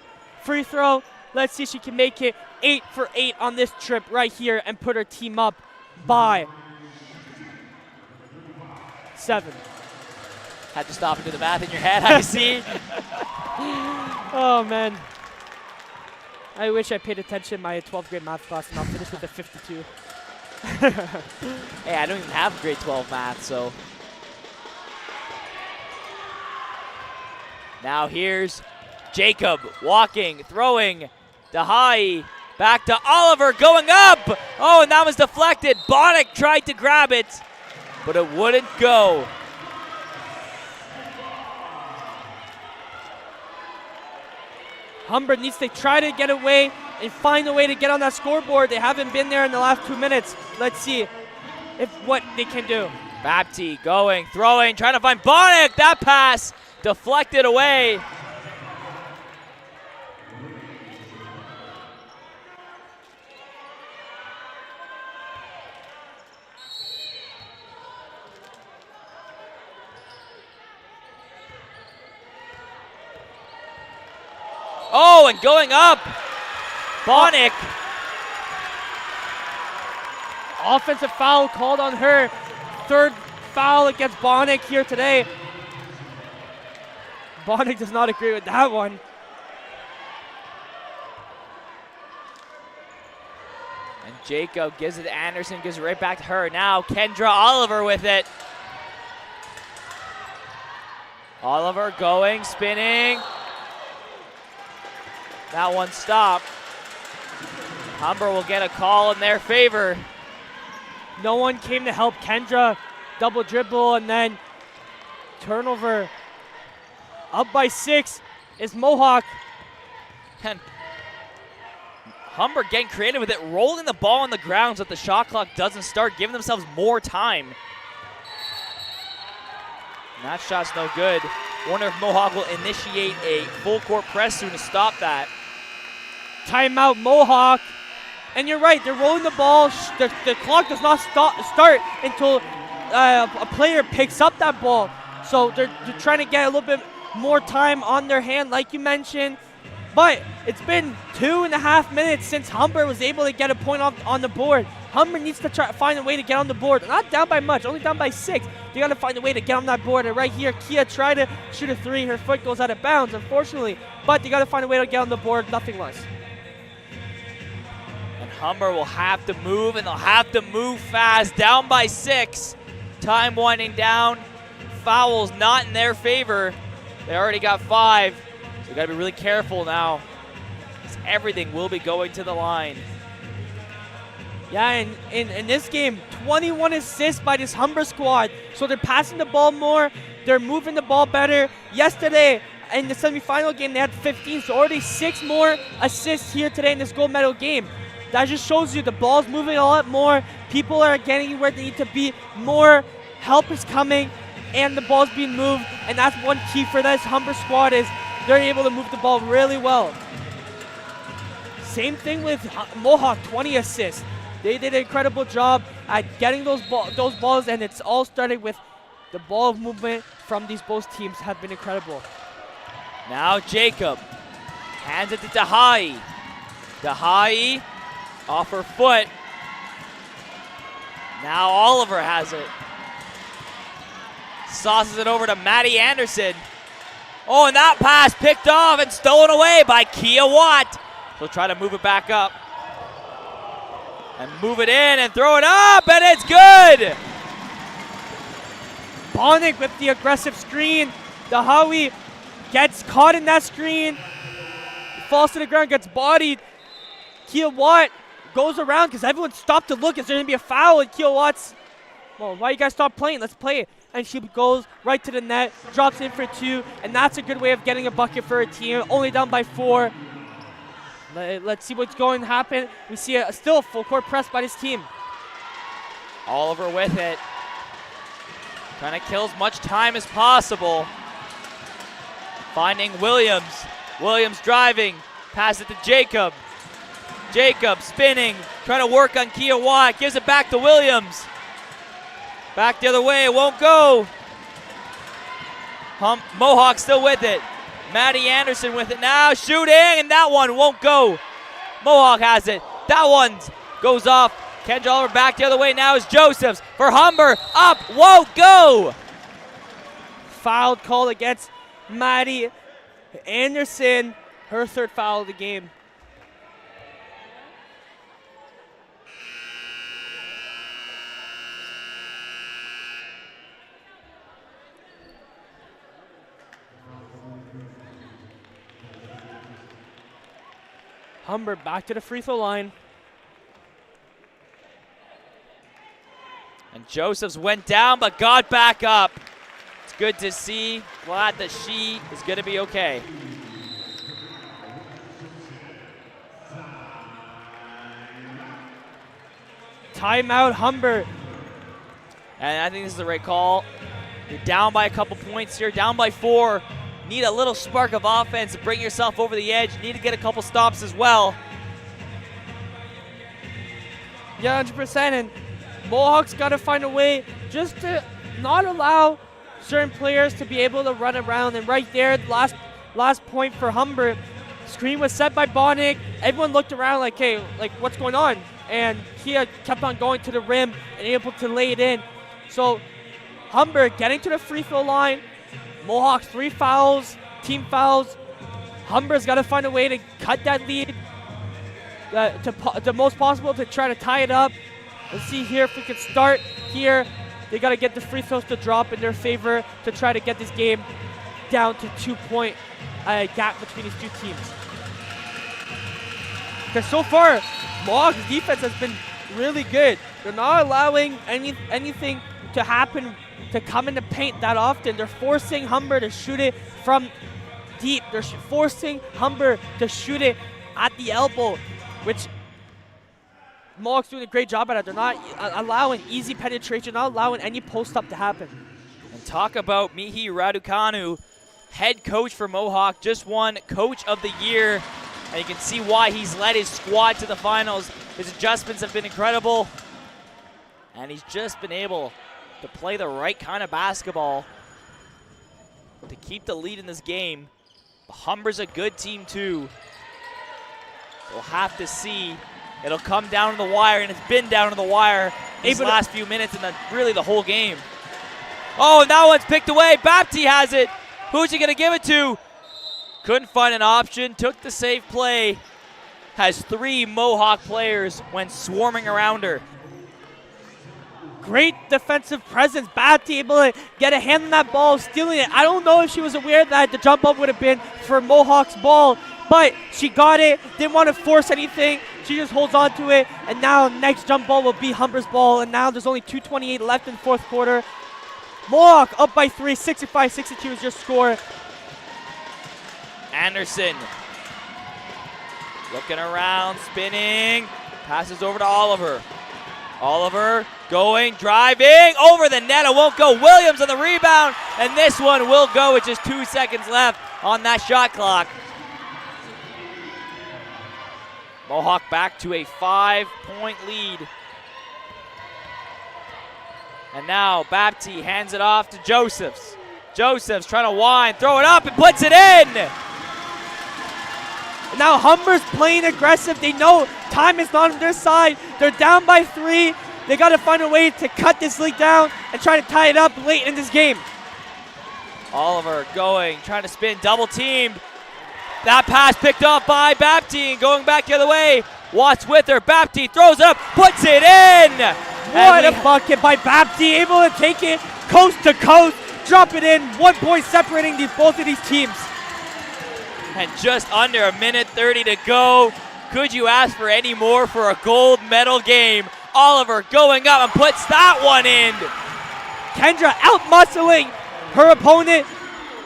Let's see if she can make it 8 for 8 on this trip right here and put her team up by 7. Had to stop and do the math in your head, I see. Oh, man. I wish I paid attention in my 12th grade math class, and I'll finish with a 52. Hey, I don't even have grade 12 math, so. Now here's Jacob walking, throwing. Dahai back to Oliver, going up. Oh, and that was deflected. Bonnick tried to grab it, but it wouldn't go. Humber needs to try to get away and find a way to get on that scoreboard. They haven't been there in the last 2 minutes. Let's see what they can do. Bapti going, throwing, trying to find Bonnick. That pass deflected away. Oh, and going up, Bonnick. Offensive foul called on her. 3rd foul against Bonnick here today. Bonnick does not agree with that one. And Jacob gives it to Anderson, gives it right back to her. Now Kendra Oliver with it. Oliver going, spinning. That one stopped. Humber will get a call in their favor. No one came to help Kendra. Double dribble and then turnover. Up by 6 is Mohawk. And Humber getting creative with it, rolling the ball on the ground so that the shot clock doesn't start, giving themselves more time. And that shot's no good. Wonder if Mohawk will initiate a full court press soon to stop that. Timeout Mohawk. And you're right, they're rolling the ball. The clock does not start until a player picks up that ball. So they're trying to get a little bit more time on their hand, like you mentioned. But it's been 2.5 minutes since Humber was able to get a point on the board. Humber needs to try find a way to get on the board. Not down by much, only down by 6. They got to find a way to get on that board. And right here, Kia tried to shoot a 3. Her foot goes out of bounds, unfortunately. But they got to find a way to get on the board, nothing less. And Humber will have to move, and they'll have to move fast. Down by 6. Time winding down. Fouls not in their favor. They already got 5. So we got to be really careful now. Everything will be going to the line. Yeah, and in this game, 21 assists by this Humber squad. So they're passing the ball more. They're moving the ball better. Yesterday, in the semifinal game, they had 15. So already 6 more assists here today in this gold medal game. That just shows you the ball's moving a lot more. People are getting where they need to be. More help is coming, and the ball's being moved. And that's one key for this Humber squad is they're able to move the ball really well. Same thing with Mohawk, 20 assists. They did an incredible job at getting those balls, and it's all starting with the ball movement from these both teams have been incredible. Now Jacob hands it to Dahai. Dahai off her foot. Now Oliver has it. Sauces it over to Maddie Anderson. Oh, and that pass picked off and stolen away by Kia Watt. She'll try to move it back up. And move it in and throw it up, and it's good! Bonnick with the aggressive screen. The Howie gets caught in that screen. Falls to the ground, gets bodied. Kia Watt goes around because everyone stopped to look. Is there going to be a foul? And Kia Watt's, well, why you guys stop playing? Let's play it. And she goes right to the net, drops in for 2, and that's a good way of getting a bucket for her team. Only down by 4. Let's see what's going to happen. We see still a full court press by this team. Oliver with it. Trying to kill as much time as possible. Finding Williams. Williams driving. Pass it to Jacob. Jacob spinning. Trying to work on Kia Watt. Gives it back to Williams. Back the other way. It won't go. Mohawk still with it. Maddie Anderson with it now. Shooting. And that one won't go. Mohawk has it. That one goes off. Kendra Oliver back the other way. Now is Josephs for Humber. Up. Won't go. Foul called against Maddie Anderson. Her 3rd foul of the game. Humber back to the free throw line. And Josephs went down but got back up. It's good to see. Glad that she is going to be okay. Timeout, Humber. And I think this is the right call. You're down by a couple points here, down by 4. Need a little spark of offense to bring yourself over the edge. Need to get a couple stops as well. Yeah, 100%. And Mohawk's got to find a way just to not allow certain players to be able to run around. And right there, the last point for Humber. Screen was set by Bonnick. Everyone looked around like, hey, like what's going on? And Kia kept on going to the rim and able to lay it in. So Humber getting to the free throw line. Mohawks 3 fouls, team fouls. Humber's got to find a way to cut that lead to the most possible to try to tie it up. Let's see here if we can start here. They got to get the free throws to drop in their favor to try to get this game down to 2-point gap between these 2 teams. Because so far, Mohawk's defense has been really good. They're not allowing anything to happen to come in the paint that often. They're forcing Humber to shoot it from deep. They're forcing Humber to shoot it at the elbow, which Mohawk's doing a great job at it. They're not allowing easy penetration, not allowing any post-up to happen. And talk about Mihi Raducanu, head coach for Mohawk, just won Coach of the Year. And you can see why he's led his squad to the finals. His adjustments have been incredible. And he's just been able to play the right kind of basketball to keep the lead in this game. Humber's a good team too. We'll have to see. It'll come down to the wire, and it's been down to the wire these last few minutes and really the whole game. Oh, and that one's picked away. Bapti has it. Who's he going to give it to? Couldn't find an option. Took the safe play. Has 3 Mohawk players when swarming around her. Great defensive presence. Bapti able to get a hand on that ball, stealing it. I don't know if she was aware that the jump up would have been for Mohawk's ball, but she got it. Didn't want to force anything. She just holds on to it, and now next jump ball will be Humber's ball, and now there's only 2:28 left in the 4th quarter. Mohawk up by 3, 65-62 is your score. Anderson looking around, spinning, passes over to Oliver. Oliver going, driving, over the net, it won't go. Williams on the rebound, and this one will go with just 2 seconds left on that shot clock. Mohawk back to a 5-point lead. And now Bapti hands it off to Josephs. Josephs trying to wind, throw it up, and puts it in. Now Humber's playing aggressive. They know time is not on their side. They're down by 3. They got to find a way to cut this lead down and try to tie it up late in this game. Oliver going, trying to spin, double teamed. That pass picked off by Baptiste, going back the other way. Watts with her, Baptiste throws it up, puts it in! What a bucket by Baptiste, able to take it coast to coast, drop it in, 1 point separating both of these teams. And just under a minute 30 to go. Could you ask for any more for a gold medal game? Oliver going up and puts that one in. Kendra out-muscling her opponent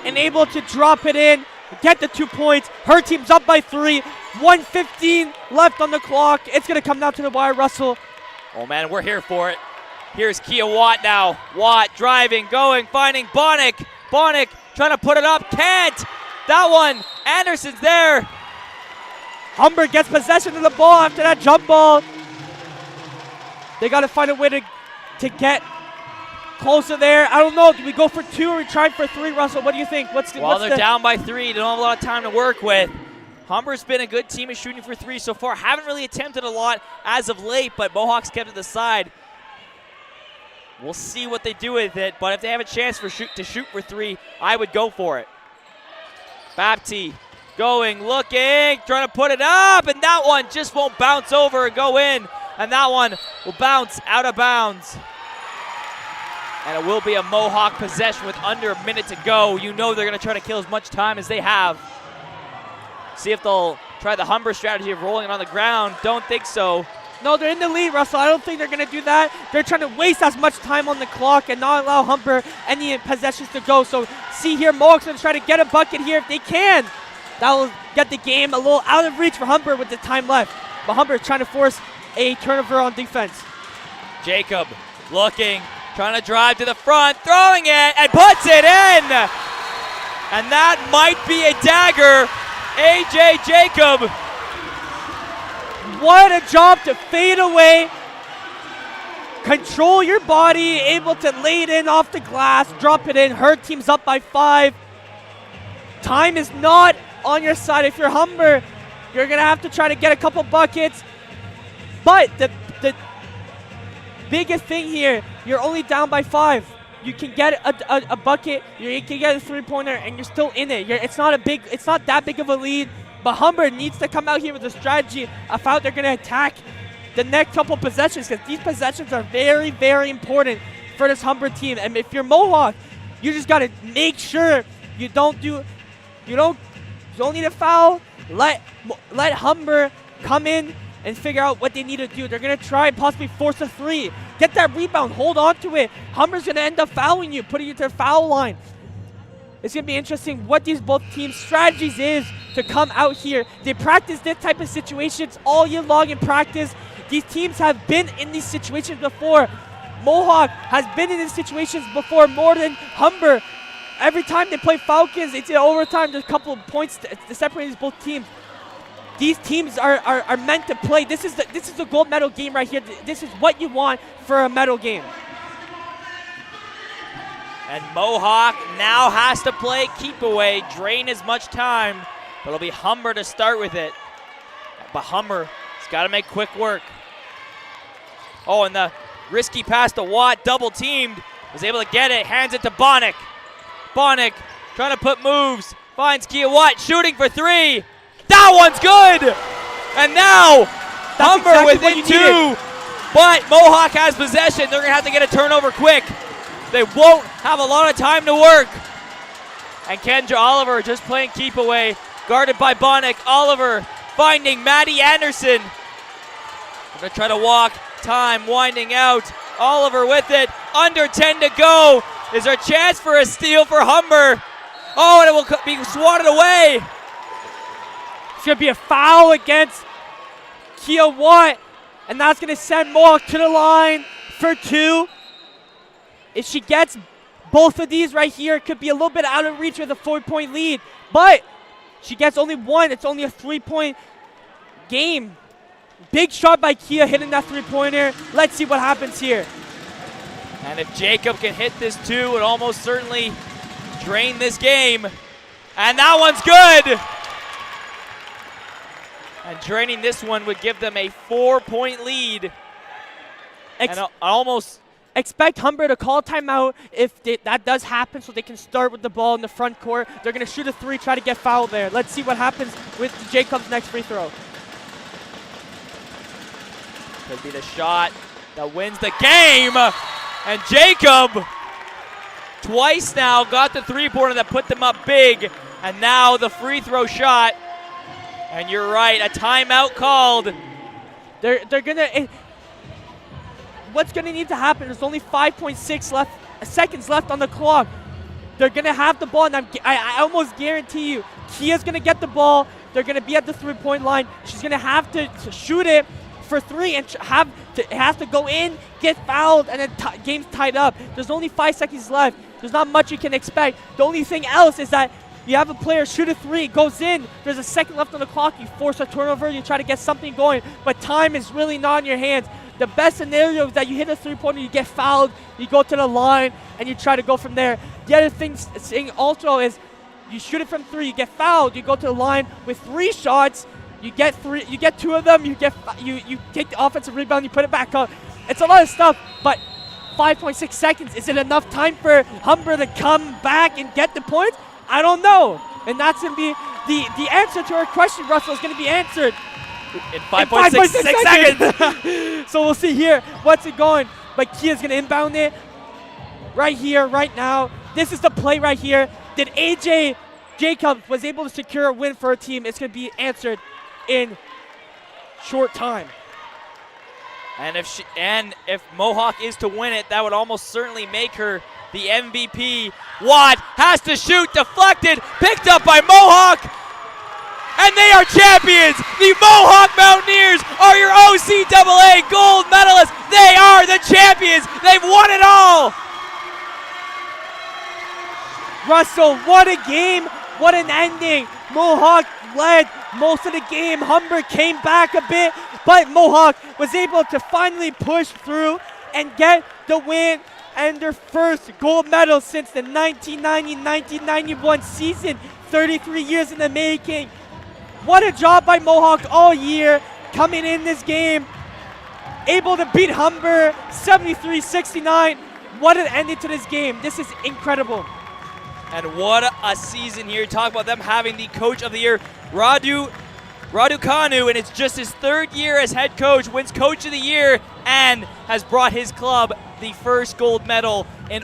and able to drop it in, get the 2 points. Her team's up by 3, 1:15 left on the clock. It's going to come down to the wire, Russell. Oh man, we're here for it. Here's Kia Watt now. Watt driving, going, finding Bonnick. Bonnick trying to put it up, can't. That one, Anderson's there. Humber gets possession of the ball after that jump ball. They got to find a way to get closer there. I don't know. Do we go for 2 or we try for 3, Russell? What do you think? Well, they're down by 3. They don't have a lot of time to work with. Humber's been a good team at shooting for 3 so far. Haven't really attempted a lot as of late, but Mohawk's kept it aside. We'll see what they do with it, but if they have a chance to shoot for 3, I would go for it. Baptiste going, looking, trying to put it up, and that one just won't bounce over and go in, and that one will bounce out of bounds. And it will be a Mohawk possession with under a minute to go. You know they're going to try to kill as much time as they have. See if they'll try the Humber strategy of rolling it on the ground. Don't think so. No, they're in the lead, Russell. I don't think they're going to do that. They're trying to waste as much time on the clock and not allow Humber any possessions to go. So see here, Mohawk's going to try to get a bucket here if they can. That will get the game a little out of reach for Humber with the time left. But Humber is trying to force a turnover on defense. Jacob looking, trying to drive to the front, throwing it, and puts it in! And that might be a dagger. A.J. Jacob. What a job to fade away. Control your body, able to lay it in off the glass, drop it in. Her team's up by 5. Time is not on your side. If you're Humber, you're going to have to try to get a couple buckets. But the biggest thing here, you're only down by 5. You can get a bucket, you can get a 3-pointer, and you're still in it. It's not that big of a lead. But Humber needs to come out here with a strategy of how they're going to attack the next couple possessions, because these possessions are very, very important for this Humber team. And if you're Mohawk, you just got to make sure you don't need a foul. Let Humber come in and figure out what they need to do. They're going to try and possibly force a 3. Get that rebound, hold on to it. Humber's going to end up fouling you, putting you to the foul line. It's going to be interesting what these both teams' strategies is to come out here. They practice this type of situations all year long in practice. These teams have been in these situations before. Mohawk has been in these situations before more than Humber. Every time they play Falcons, it's in overtime. There's a couple of points to separate these both teams. These teams are meant to play. This is the gold medal game right here. This is what you want for a medal game. And Mohawk now has to play keep away, drain as much time, but it'll be Humber to start with it. But Humber has got to make quick work. Oh, and the risky pass to Watt, double teamed, was able to get it, hands it to Bonnick. Bonnick trying to put moves, finds Kia Watt, shooting for 3. That one's good! And now Humber exactly within 2, but Mohawk has possession. They're going to have to get a turnover quick. They won't have a lot of time to work. And Kendra Oliver just playing keep away, guarded by Bonnick. Oliver finding Maddie Anderson. They're going to try to walk. Time winding out. Oliver with it. Under 10 to go. Is there a chance for a steal for Humber? Oh, and it will be swatted away. It's going to be a foul against Kia Watt. And that's going to send Mohawk to the line for 2. If she gets both of these right here, it could be a little bit out of reach with a 4-point lead. But she gets only 1. It's only a 3-point game. Big shot by Kia hitting that 3-pointer. Let's see what happens here. And if Jacob can hit this 2, it almost certainly drain this game. And that one's good. And draining this one would give them a 4-point lead. And almost expect Humber to call timeout if that does happen, so they can start with the ball in the front court. They're going to shoot a 3, try to get fouled there. Let's see what happens with Jacob's next free throw. Could be the shot that wins the game. And Jacob, twice now, got the three-pointer that put them up big. And now the free throw shot. And you're right, a timeout called. They're going to... What's going to need to happen? There's only 5.6 seconds left on the clock. They're going to have the ball, and I almost guarantee you, Kia's going to get the ball. They're going to be at the three-point line. She's going to have to shoot it for 3, and it has to go in, get fouled, and then game's tied up. There's only 5 seconds left. There's not much you can expect. The only thing else is that you have a player shoot a 3, goes in, there's a second left on the clock, you force a turnover, you try to get something going, but time is really not in your hands. The best scenario is that you hit a three-pointer, you get fouled, you go to the line, and you try to go from there. The other thing also is you shoot it from 3, you get fouled, you go to the line with 3 shots, you get 2 of them, you take the offensive rebound, you put it back up. It's a lot of stuff, but 5.6 seconds, is it enough time for Humber to come back and get the points? I don't know. And that's going to be the answer to our question, Russell, is going to be answered in 5.6 seconds. So we'll see here. What's it going? But Kia's going to inbound it right here, right now. This is the play right here. Did AJ Jacobs was able to secure a win for her team? It's going to be answered in short time. And if Mohawk is to win it, that would almost certainly make her the MVP. Watt has to shoot, deflected, picked up by Mohawk, and they are champions. The Mohawk Mountaineers are your OCAA gold medalists. They are the champions. They've won it all. Russell, what a game, what an ending. Mohawk led most of the game. Humber came back a bit, but Mohawk was able to finally push through and get the win and their first gold medal since the 1990-1991 season, 33 years in the making. What a job by Mohawk all year, coming in this game, able to beat Humber 73-69. What an ending to this game. This is incredible. And what a season here. Talk about them having the Coach of the Year, Radu Kanu, and it's just his 3rd year as head coach, wins Coach of the Year, and has brought his club the first gold medal in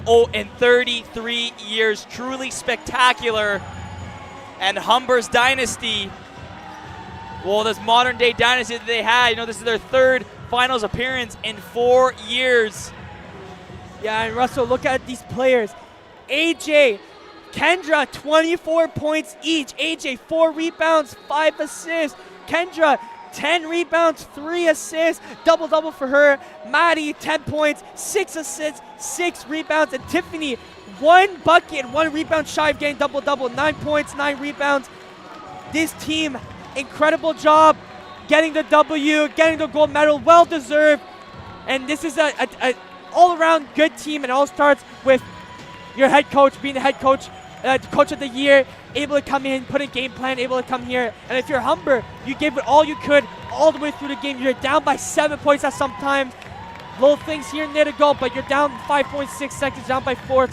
33 years. Truly spectacular. And Humber's dynasty, well, this modern day dynasty that they had, this is their 3rd finals appearance in 4 years. Yeah, and Russell, look at these players. AJ, Kendra, 24 points each. AJ, 4 rebounds, 5 assists. Kendra, 10 rebounds, 3 assists. Double-double for her. Maddie, 10 points, 6 assists, 6 rebounds. And Tiffany, 1 bucket, 1 rebound shy of getting double-double. 9 points, 9 rebounds. This team, incredible job getting the W, getting the gold medal, well-deserved. And this is a all-around good team. And it all starts with your head coach being the head coach, Coach of the Year, able to come in, put a game plan, able to come here. And if you're Humber, you gave it all you could all the way through the game. You're down by 7 points at some times. Little things here and there to go, but you're down 5.6 seconds, down by 4.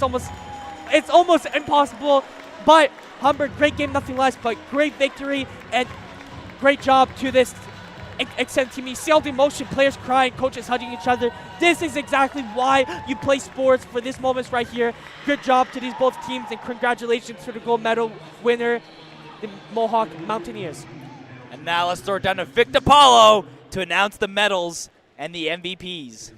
It's almost impossible. But Humber, great game, nothing less, but great victory and great job to this extended team. You see all the emotion, players crying, coaches hugging each other. This is exactly why you play sports, for this moments right here. Good job to these both teams, and congratulations to the gold medal winner, the Mohawk Mountaineers. And now let's throw it down to Victor Paulo to announce the medals and the MVPs.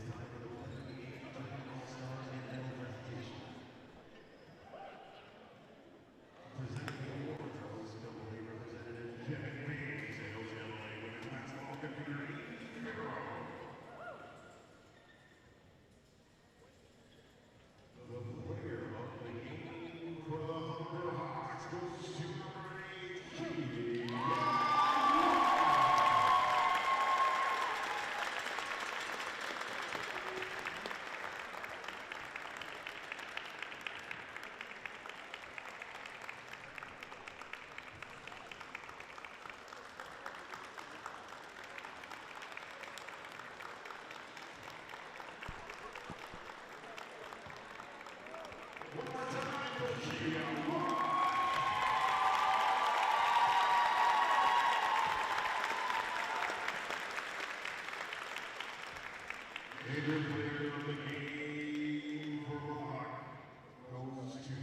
And your player of the game for Mohawk goes to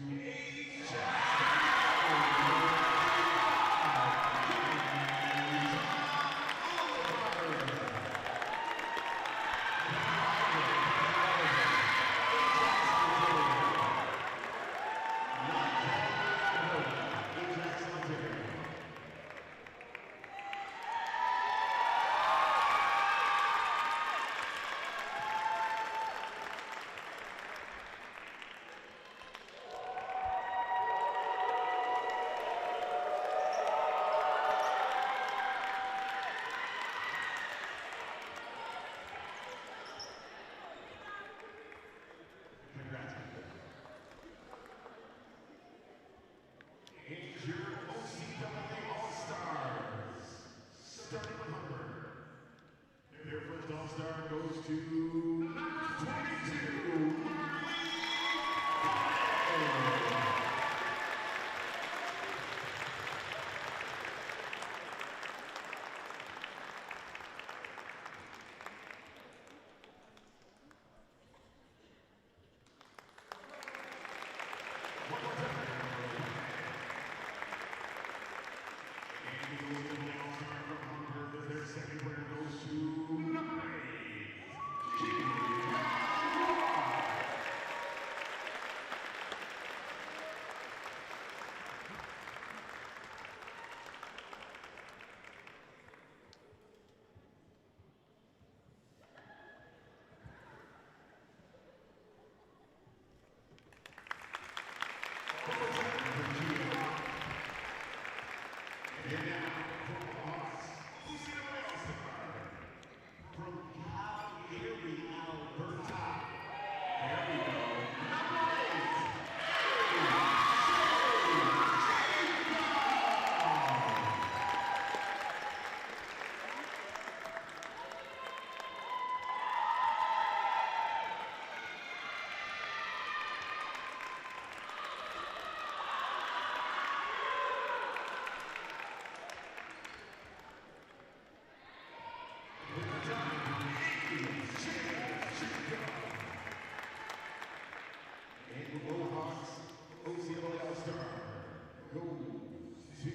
your OCAA All-Stars, starting with Humber. Their first All-Star goes to number 22, their second winner goes to number 8. Mohawk's OCAA All-Star goes to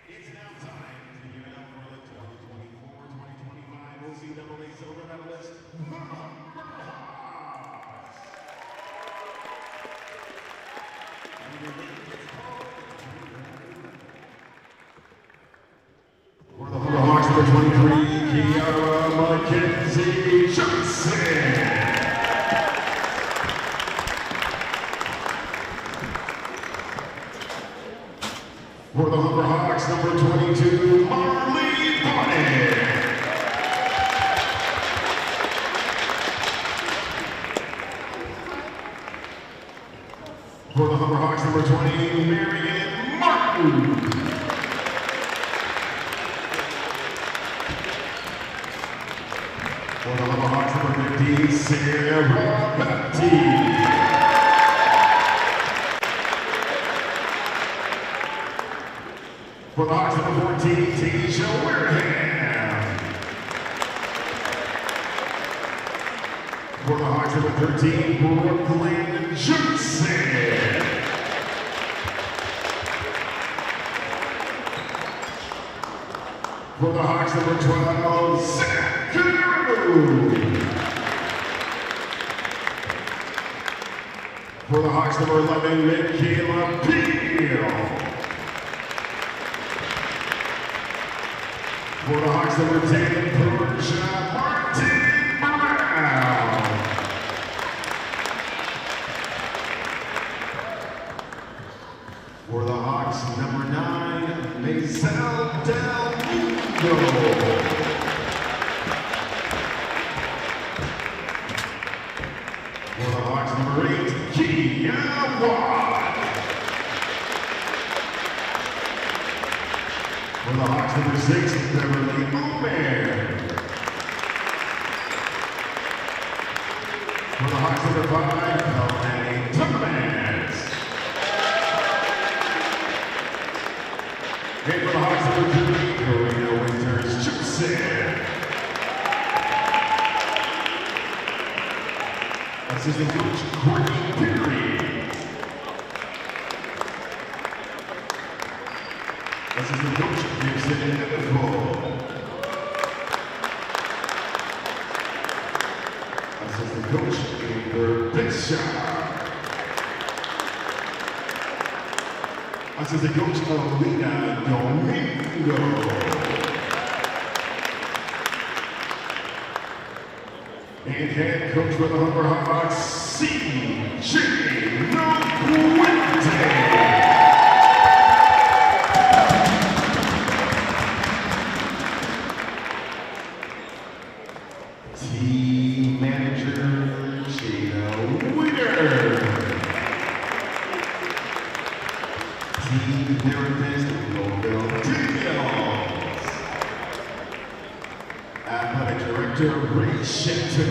It's now time to give it up for the 2024-2025 OCAA silver medalist, for the Hawks number 23, Kiara Mackenzie Johnson. For the Humber Hawks, number 22, Marley Bonnet. For the Humber Hawks, number 20, Marion Martin. For the Humber Hawks, number 50, Sarah Baptiste. For the Hawks, number 14, Tasia Wareham. For the Hawks, number 13, Brooklyn Johnson. For the Hawks, number 12, Zach Carew. For the Hawks, number 11, Michaela Peel. For the Hawks, number 10, Persia Martin Brown. For the Hawks, number 9, Maisel Del Mundo. For the Hawks, number 8, Kia Watt. For the Hawks, number 6, Beverly Omer. For the Hawks, number 5, Melanie Thomas. And for the Hawks, number 3, Karina Winters-Joseph. Assistant coach, Courtney Perry. Assistant coach, Gibson Nicole. Assistant coach, Amber Bishop. Assistant coach, Alina Domingo. And head coach for the Humber Hawks, C.J. Noguente. Team manager, Jada Witter. Team therapist, Robel Daniels. Athletic director, Ray Shetto.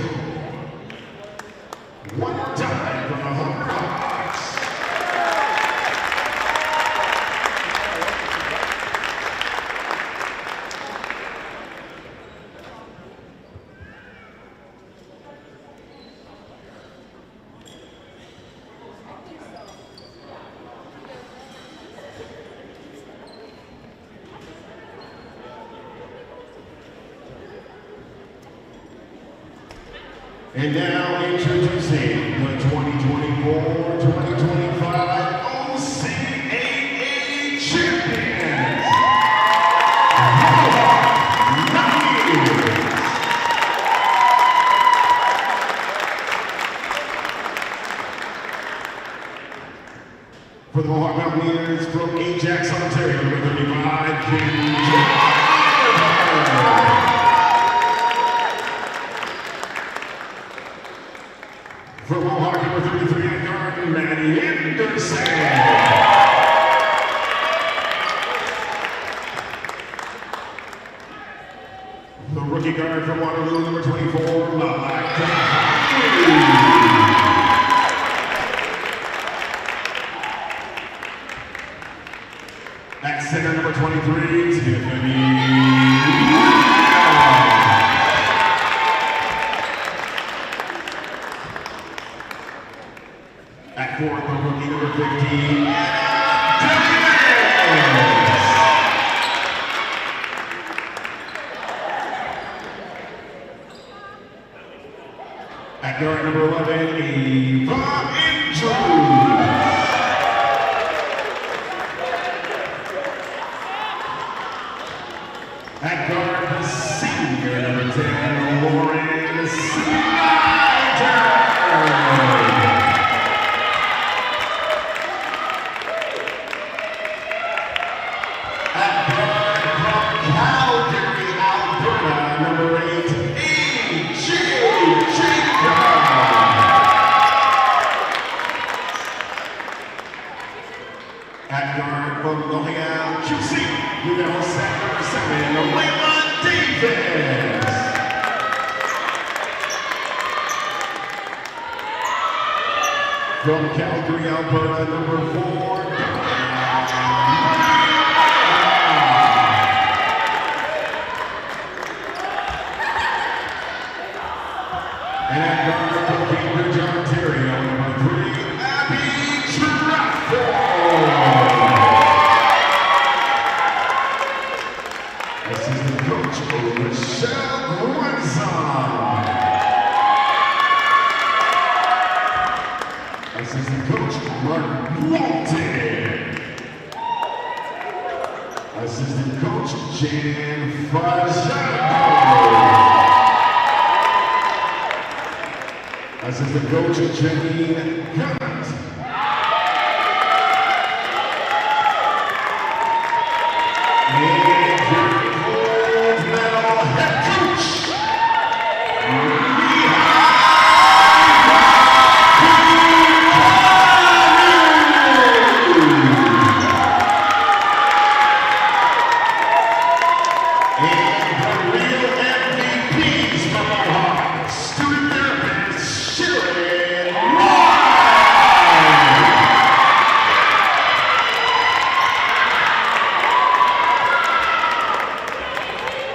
One time from the Humber Hawks. And now introducing the 2024-2025 OCAA champions, Mohawk Knights. For the Mohawk Mountaineers from Ajax, Ontario, number 35, Kim. For Mohawk, number 33, at guard, Maddie Henderson. The rookie guard from Waterloo, number 24, Malak. At center, number 23, Tiffany. At fourth, the rookie number 15, Davis. At guard number 11, Eva Andrews. At guard, the senior number 10, Lauren Snyder. At guard from L'Oreal QC, you know, set number 7, Layla Davis. From Calgary, Alberta, number 4, And at guard from Cambridge, Ontario, number 3, Abby Trafford. Assistant coach, Michelle Grunzon. Assistant coach, Mark Walton. Assistant coach, Jan Fajardo. Assistant coach, Janine Gunt. And your gold medal head coach, and the real MVPs for Mohawk, student therapist Sharon Ryan.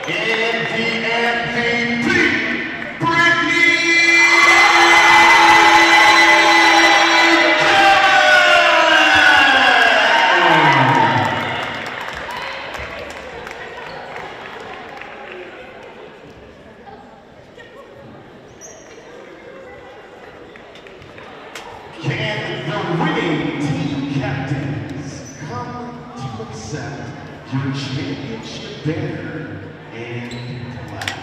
And the MVP, Brittany Can the winning team captains come to accept your championship banner and flag?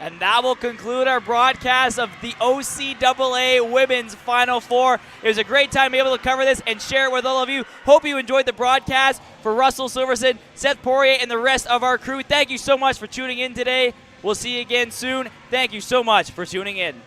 And that will conclude our broadcast of the OCAA Women's Final Four. It was a great time to be able to cover this and share it with all of you. Hope you enjoyed the broadcast. For Russell Silverson, Seth Poirier, and the rest of our crew, thank you so much for tuning in today. We'll see you again soon. Thank you so much for tuning in.